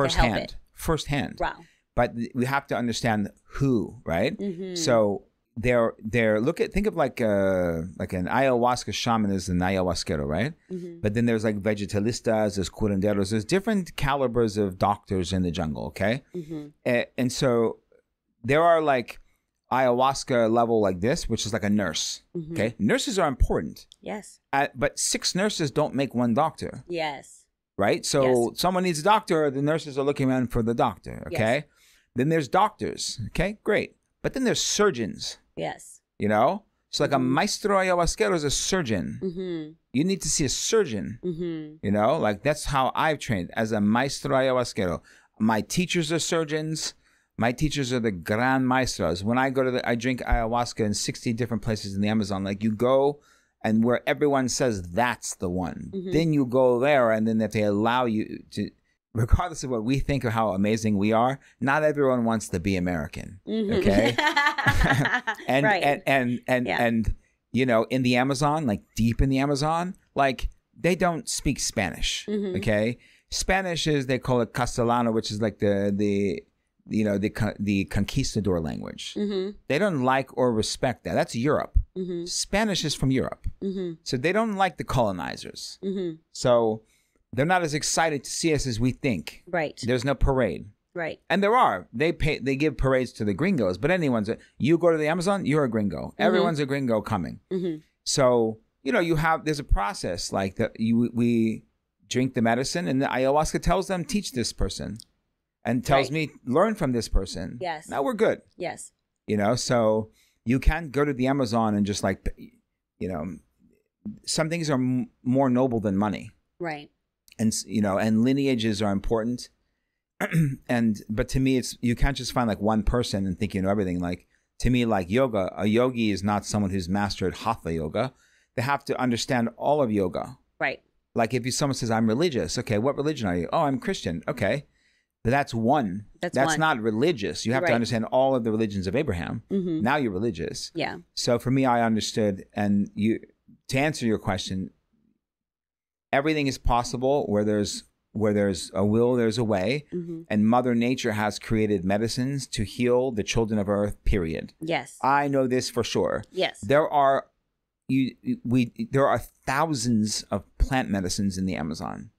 firsthand. Wow. But we have to understand who, right? So think of like an ayahuasca shaman is an ayahuasquero, right? But then there's like vegetalistas, there's curanderos, there's different calibers of doctors in the jungle, okay? And so there are like ayahuasca level like this, which is like a nurse, okay? Nurses are important. Yes. But 6 nurses don't make 1 doctor. Yes. Right? So someone needs a doctor, the nurses are looking around for the doctor, okay? Yes. Then there's doctors, okay? Great. But then there's surgeons. Yes. You know? So like a maestro ayahuasquero is a surgeon. You need to see a surgeon. You know? Like that's how I've trained, as a maestro ayahuasquero. My teachers are surgeons. My teachers are the gran maestros. When I go I drink ayahuasca in 60 different places in the Amazon. Like you go and where everyone says that's the one. Then you go there, and then if they allow you to, regardless of what we think of how amazing we are, not everyone wants to be American. Okay? and you know, in the Amazon, like deep in the Amazon, like they don't speak Spanish. Okay? Spanish is, they call it Castellano, which is like the conquistador language. They don't like or respect that. That's Europe. Spanish is from Europe. So they don't like the colonizers. So they're not as excited to see us as we think. Right. There's no parade. Right. And they give parades to the gringos, but you go to the Amazon, you're a gringo. Everyone's a gringo coming. So, you know, there's a process like that. We drink the medicine, and the ayahuasca tells them, teach this person. And tells me, learn from this person. Yes. Now we're good. Yes. You know, so you can't go to the Amazon and just like, you know, some things are more noble than money. Right. And, you know, and lineages are important. But to me, you can't just find like one person and think you know everything. Like, to me, like yoga, a yogi is not someone who's mastered hatha yoga. They have to understand all of yoga. Right. Like if someone says, I'm religious. Okay, what religion are you? Oh, I'm Christian. Okay. But that's one. That's not religious. You have to understand all of the religions of Abraham. Now you're religious. Yeah. So for me, I understood. And to answer your question, everything is possible where there's a will, there's a way. And Mother Nature has created medicines to heal the children of Earth, period. Yes. I know this for sure. Yes. There are thousands of plant medicines in the Amazon.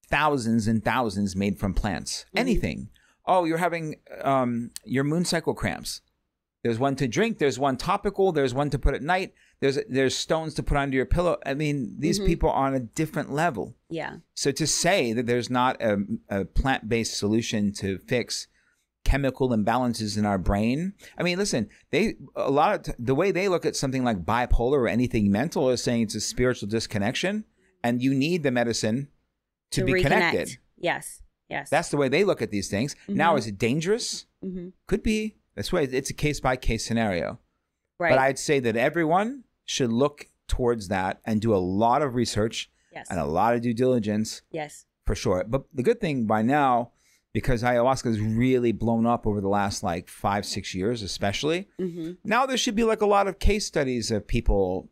Thousands and thousands made from plants. Anything. Oh, you're having your moon cycle cramps. There's one to drink. There's one topical. There's one to put at night. There's stones to put under your pillow. I mean, these people are on a different level. Yeah. So to say that there's not a plant-based solution to fix chemical imbalances in our brain. I mean, listen, the way they look at something like bipolar or anything mental is saying it's a spiritual disconnection, and you need the medicine to be connected. Yes. Yes. That's the way they look at these things. Now, is it dangerous? Could be. That's why it's a case-by-case scenario. Right. But I'd say that everyone should look towards that and do a lot of research and a lot of due diligence. Yes. For sure. But the good thing by now, because ayahuasca has really blown up over the last like 5-6 years, especially, now there should be like a lot of case studies of people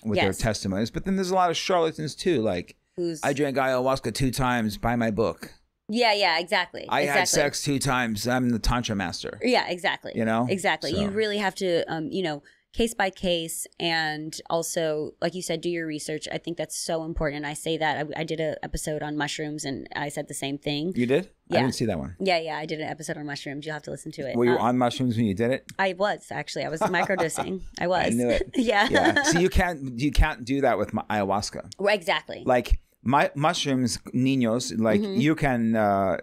with their testimonies. But then there's a lot of charlatans too. Like, I drank ayahuasca 2 times. Buy my book. Yeah, exactly. I had sex 2 times. I'm the tantra master. Yeah, exactly. You know? Exactly. So. You really have to, case by case, and also, like you said, do your research. I think that's so important. I say that. I did an episode on mushrooms, and I said the same thing. You did? Yeah. I didn't see that one. Yeah. I did an episode on mushrooms. You'll have to listen to it. Were you on mushrooms when you did it? I was, actually. I was microdosing. I was. I knew it. Yeah. So you can't do that with ayahuasca. Right, exactly. Like my mushrooms, niños, like you can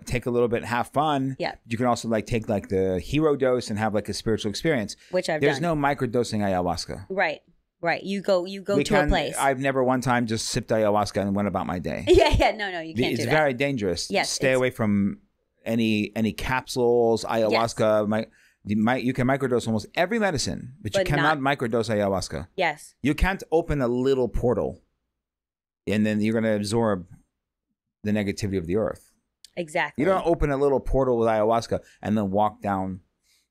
take a little bit, have fun. Yeah. You can also like take like the hero dose and have like a spiritual experience. Which I've There's done. no microdosing ayahuasca. Right. You go to a place. I've never one time just sipped ayahuasca and went about my day. Yeah. No, you can't do that. It's very dangerous. Yes. Stay away from any capsules, ayahuasca. Yes. You can microdose almost every medicine, but you cannot microdose ayahuasca. Yes. You can't open a little portal and then you're going to absorb the negativity of the earth. Exactly. You don't open a little portal with ayahuasca and then walk down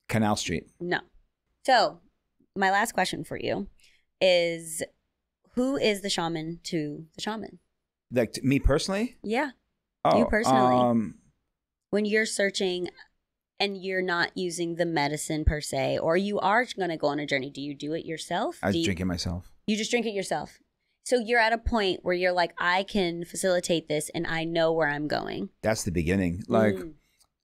Canal Street. No. So, my last question for you is, who is the shaman to the shaman? Like me personally? Yeah. Oh, you personally. When you're searching and you're not using the medicine per se, or you are going to go on a journey, do you do it yourself? I was drinking myself. You just drink it yourself. So you're at a point where you're like, I can facilitate this and I know where I'm going. That's the beginning. Like,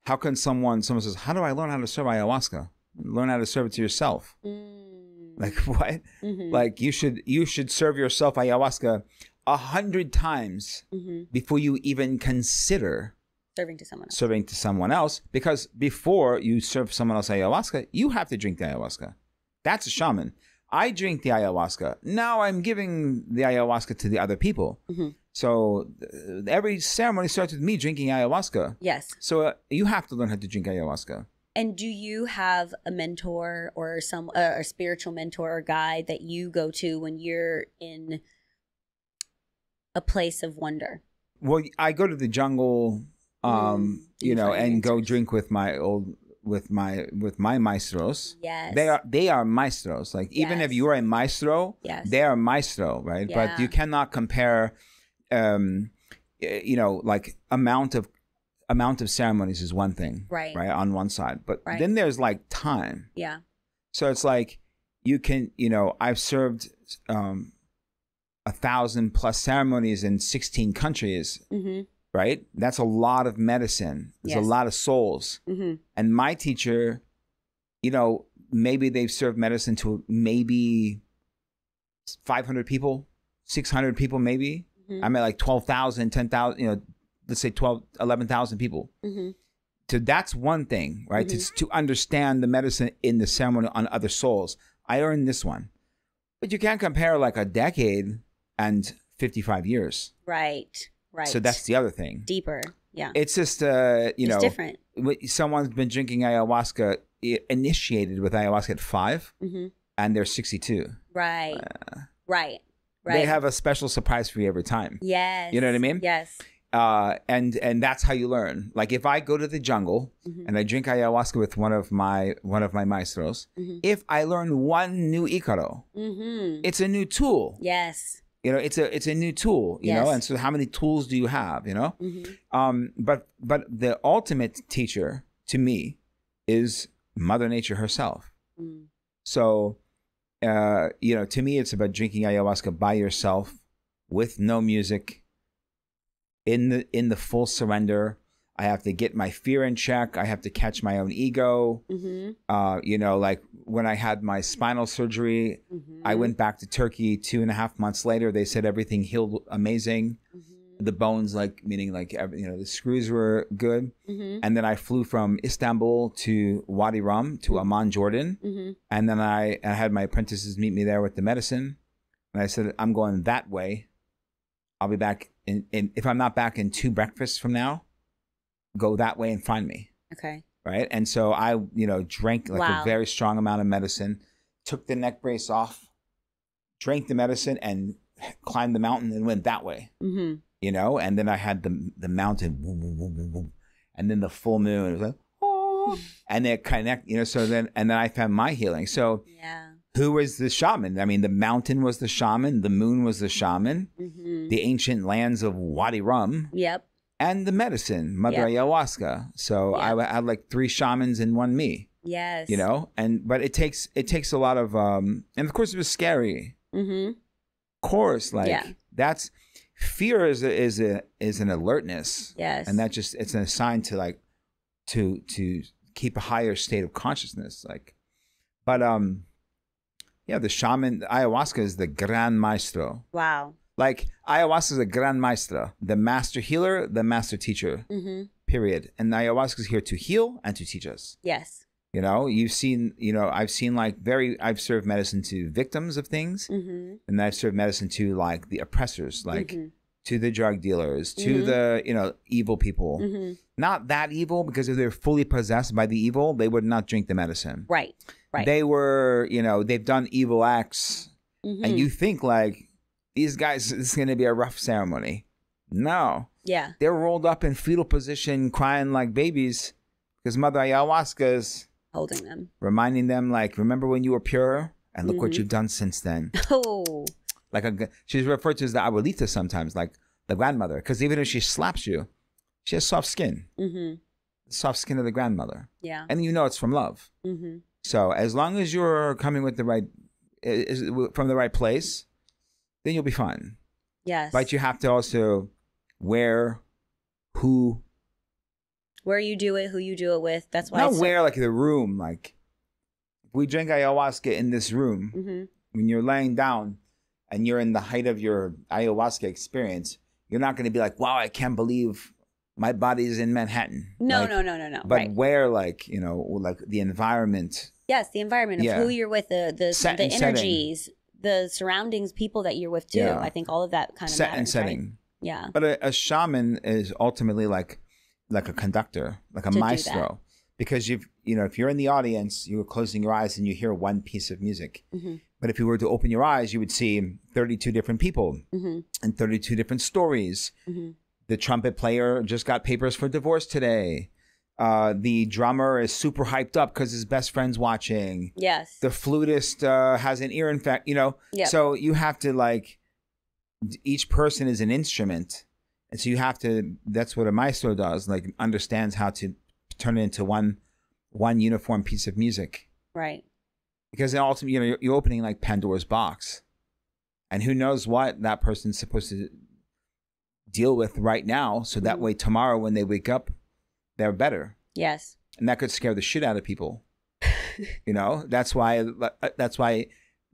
how can someone says, how do I learn how to serve ayahuasca? Learn how to serve it to yourself. Like what? Like you should serve yourself ayahuasca 100 times before you even consider serving to someone else. Because before you serve someone else ayahuasca, you have to drink the ayahuasca. That's a shaman. I drink the ayahuasca. Now I'm giving the ayahuasca to the other people. So every ceremony starts with me drinking ayahuasca. Yes. So you have to learn how to drink ayahuasca. And do you have a mentor or a spiritual mentor or guide that you go to when you're in a place of wonder? Well, I go to the jungle, and go drink with my maestros. Yes. They are maestros. Like even if you are a maestro, they are maestro, right? Yeah. But you cannot compare like amount of ceremonies is one thing, right on one side, but then there's like time. Yeah. So it's like you can, I've served 1,000+ ceremonies in 16 countries. Right? That's a lot of medicine. There's a lot of souls. And my teacher, maybe they've served medicine to maybe 500 people, 600 people, maybe. I mean, like 12,000, 10,000, let's say 11,000 people. So that's one thing, right? To understand the medicine in the ceremony on other souls. I earned this one. But you can't compare like a decade and 55 years. Right. So that's the other thing. Deeper, yeah. It's just, it's different. Someone's been drinking ayahuasca, initiated with ayahuasca at 5, and they're 62. Right. Right. They have a special surprise for you every time. Yes. You know what I mean? Yes. And that's how you learn. Like if I go to the jungle and I drink ayahuasca with one of my maestros, if I learn one new Icaro, it's a new tool. Yes. It's a new tool, you know, and so how many tools do you have, But the ultimate teacher to me is Mother Nature herself. So, to me, it's about drinking ayahuasca by yourself with no music in the full surrender. I have to get my fear in check. I have to catch my own ego. Like when I had my spinal surgery, I went back to Turkey 2.5 months later. They said everything healed amazing. The bones, meaning the screws were good. And then I flew from Istanbul to Wadi Rum to Amman, Jordan. And then I had my apprentices meet me there with the medicine. And I said, I'm going that way. I'll be back if I'm not back in 2 breakfasts from now, go that way and find me. Okay. Right. And so I, drank a very strong amount of medicine, took the neck brace off, drank the medicine and climbed the mountain and went that way, and then I had the mountain and then the full moon. It was like, oh, and then connect, so then I found my healing. So who was the shaman? I mean, the mountain was the shaman, the moon was the shaman, the ancient lands of Wadi Rum. Yep. And the medicine, Mother Ayahuasca. So I had like 3 shamans in one me. Yes. You know, but it takes a lot of and of course it was scary. Of course, like that's fear is an alertness. Yes. And it's a sign to like to keep a higher state of consciousness. Like, but the shaman, ayahuasca is the gran maestro. Wow. Like ayahuasca is a gran maestra, the master healer, the master teacher, period. And ayahuasca is here to heal and to teach us. Yes. You know, I've seen I've served medicine to victims of things, and I've served medicine to like the oppressors, like to the drug dealers, to the, evil people. Not that evil, because if they're fully possessed by the evil, they would not drink the medicine. Right. They were, they've done evil acts, and you think like, these guys, this is going to be a rough ceremony. No. Yeah. They're rolled up in fetal position, crying like babies, because Mother Ayahuasca is holding them, reminding them, like, remember when you were pure, and look what you've done since then. Oh. Like she's referred to as the abuelita sometimes, like the grandmother, because even if she slaps you, she has soft skin. The soft skin of the grandmother. Yeah. And it's from love. So as long as you're coming with from the right place, then you'll be fine. Yes. But you have to also where you do it, who you do it with. That's why. Not like the room. Like, if we drink ayahuasca in this room, when you're laying down and you're in the height of your ayahuasca experience, you're not going to be like, wow, I can't believe my body's in Manhattan. No. But where, like, like the environment. Yes, the environment of who you're with, the energies. Setting. The surroundings, people that you're with too. Yeah. I think all of that kind of set matters, and setting. Right? Yeah. But a shaman is ultimately like a conductor, like a maestro, because if you're in the audience, you're closing your eyes and you hear one piece of music. But if you were to open your eyes, you would see 32 different people and 32 different stories. The trumpet player just got papers for divorce today. The drummer is super hyped up because his best friend's watching. Yes. The flutist has an ear infection, Yep. So you have to, like, each person is an instrument. And so you have to, that's what a maestro does, like, understands how to turn it into one uniform piece of music. Right. Because then ultimately, you're opening like Pandora's box. And who knows what that person's supposed to deal with right now. So that way tomorrow when they wake up, they're better. Yes. And that could scare the shit out of people. That's why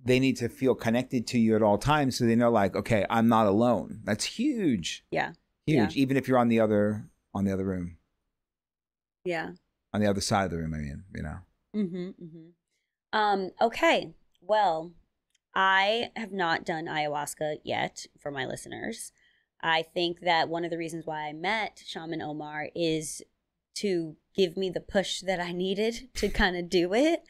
they need to feel connected to you at all times, so they know, like, okay, I'm not alone. That's huge. Yeah. Huge. Yeah. Even if you're on the other room. Yeah. On the other side of the room, I mean, Okay. Well, I have not done ayahuasca yet, for my listeners. I think that one of the reasons why I met Shaman Omar is to give me the push that I needed to kind of do it.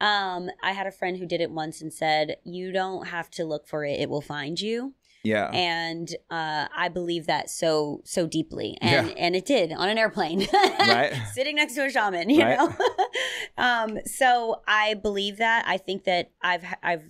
I had a friend who did it once and said, you don't have to look for it. It will find you. Yeah. And I believe that so deeply. And it did on an airplane. Right. Sitting next to a shaman, you know? So I believe that. I think that I've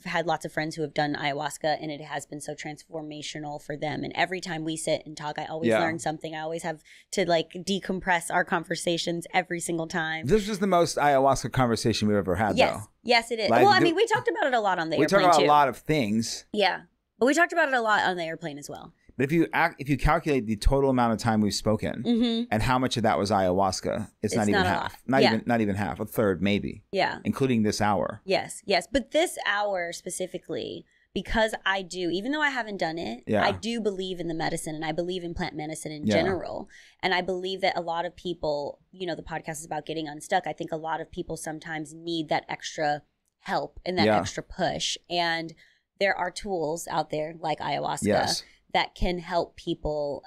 had lots of friends who have done ayahuasca, and it has been so transformational for them. And every time we sit and talk, I always learn something. I always have to, like, decompress our conversations every single time. This was the most ayahuasca conversation we've ever had, though. Yes, it is. Like, well, I mean, we talked about it a lot on the airplane, We talked about too. a lot of things. Yeah. But we talked about it a lot on the airplane as well. But if you calculate the total amount of time we've spoken and how much of that was ayahuasca, it's not even half. Not even half. A third, maybe. Yeah. Including this hour. Yes. But this hour specifically, because I do, even though I haven't done it, I do believe in the medicine, and I believe in plant medicine in general. And I believe that a lot of people, the podcast is about getting unstuck. I think a lot of people sometimes need that extra help and that extra push. And there are tools out there like ayahuasca that can help people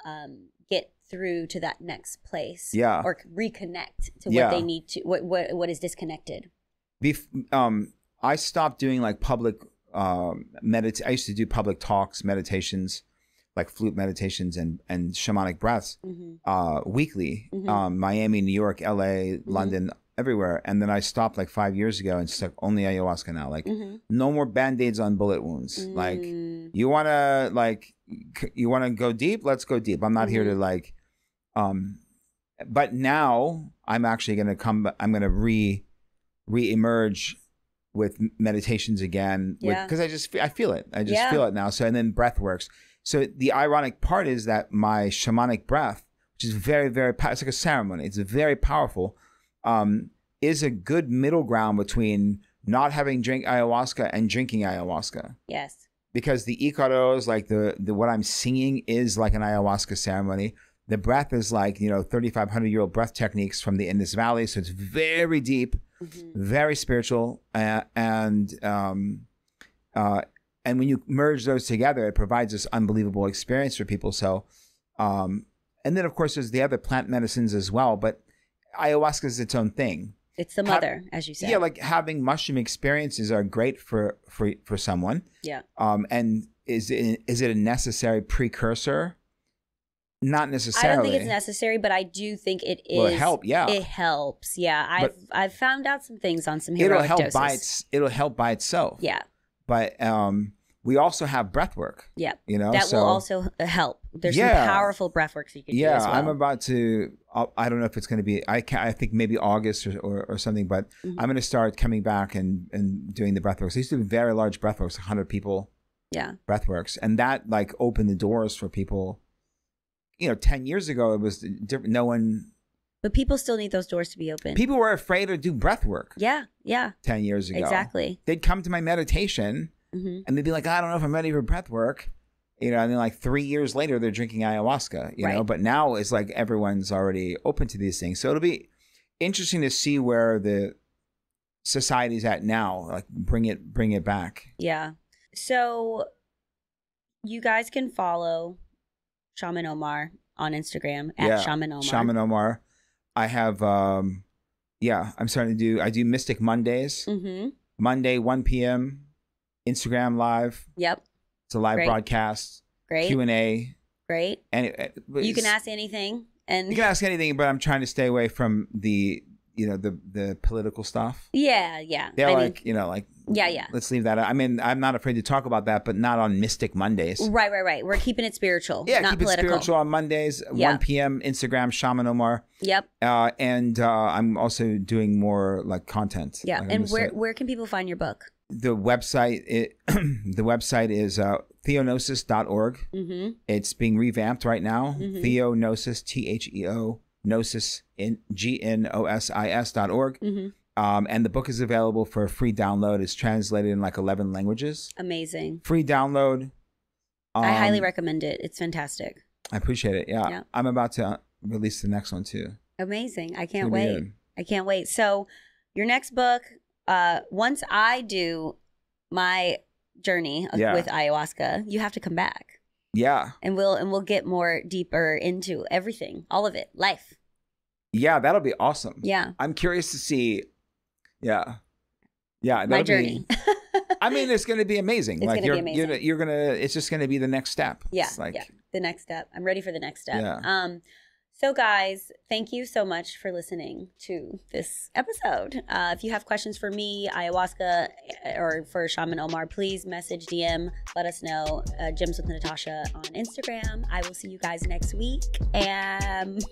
get through to that next place, or reconnect to what they need to, what is disconnected. I stopped doing like public I used to do public talks, meditations, like flute meditations and shamanic breaths weekly. Miami, New York, LA, London, everywhere. And then I stopped like 5 years ago and stuck only ayahuasca now. Like no more Band-Aids on bullet wounds. Like you want to go deep? Let's go deep. I'm not here to like, but now I'm actually going to I'm going to re-emerge with meditations again. Because I feel it. I just feel it now. So, and then breath works. So the ironic part is that my shamanic breath, which is very, very, it's like a ceremony. It's very powerful, is a good middle ground between not having drink ayahuasca and drinking ayahuasca. Yes. Because the icaros, like the what I'm singing is like an ayahuasca ceremony. The breath is like, 3,500-year-old breath techniques from the Indus Valley. So it's very deep, very spiritual. And when you merge those together, it provides this unbelievable experience for people. So, and then, of course, there's the other plant medicines as well. But ayahuasca is its own thing. It's the mother, as you said. Yeah, like having mushroom experiences are great for someone. Yeah. And is it a necessary precursor? Not necessarily. I don't think it's necessary, but I do think it is. Will it help? Yeah. It helps. Yeah. I've found out some things on some heroic doses. It'll help by itself. Yeah. But we also have breath work. Yeah. That will also help. There's some powerful breath work you can do as well. I'm about to, I don't know if it's going to be, I think maybe August or something, but I'm going to start coming back and doing the breath works. I used to do very large breath works, 100 people. Yeah. Breath works. And that like opened the doors for people. 10 years ago, it was different. No one. But people still need those doors to be open. People were afraid to do breath work. Yeah. Yeah. 10 years ago. Exactly. They'd come to my meditation and they'd be like, I don't know if I'm ready for breath work. And then like 3 years later, they're drinking ayahuasca, you know, but now it's like everyone's already open to these things. So it'll be interesting to see where the society's at now, like bring it back. Yeah. So you guys can follow Shaman Omar on Instagram at Shaman Omar. Shaman Omar. I have, I'm starting to I do Mystic Mondays. Monday, 1 p.m. Instagram live. Yep. It's a live broadcast. Great. Q&A. Great. And you can ask anything. And you can ask anything, but I'm trying to stay away from the political stuff. Yeah, yeah. They're let's leave that out. I mean, I'm not afraid to talk about that, but not on Mystic Mondays. Right. We're keeping it spiritual. Yeah, not keep political. It spiritual on Mondays, 1 p.m. Instagram, Shaman Omar. Yep. And I'm also doing more like content. Yeah. Like, and where can people find your book? The website is theognosis.org. It's being revamped right now. Theognosis, THEO, Gnosis, GNOSIS.org. And the book is available for a free download. It's translated in like 11 languages. Amazing. Free download. I highly recommend it. It's fantastic. I appreciate it. Yeah. I'm about to release the next one too. Amazing. I can't wait. I can't wait. So your next book, once I do my journey with ayahuasca, you have to come back. Yeah. And we'll get more deeper into everything, all of it, life. Yeah, that'll be awesome. Yeah. I'm curious to see. Yeah. Yeah. My journey. I mean, it's going to be amazing. It's like going to be amazing. It's just going to be the next step. Yeah. It's like, the next step. I'm ready for the next step. Yeah. So guys, thank you so much for listening to this episode. If you have questions for me, ayahuasca, or for Shaman Omar, please message, DM, let us know. Gems with Natasha on Instagram. I will see you guys next week. And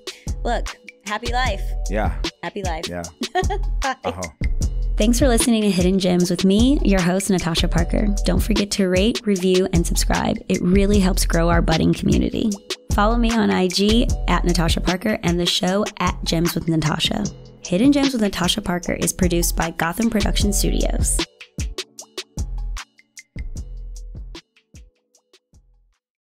look, happy life. Yeah. Happy life. Yeah. Bye. Thanks for listening to Hidden Gems with me, your host, Natasha Parker. Don't forget to rate, review, and subscribe. It really helps grow our budding community. Follow me on IG at Natasha Parker and the show at Gems with Natasha. Hidden Gems with Natasha Parker is produced by Gotham Production Studios.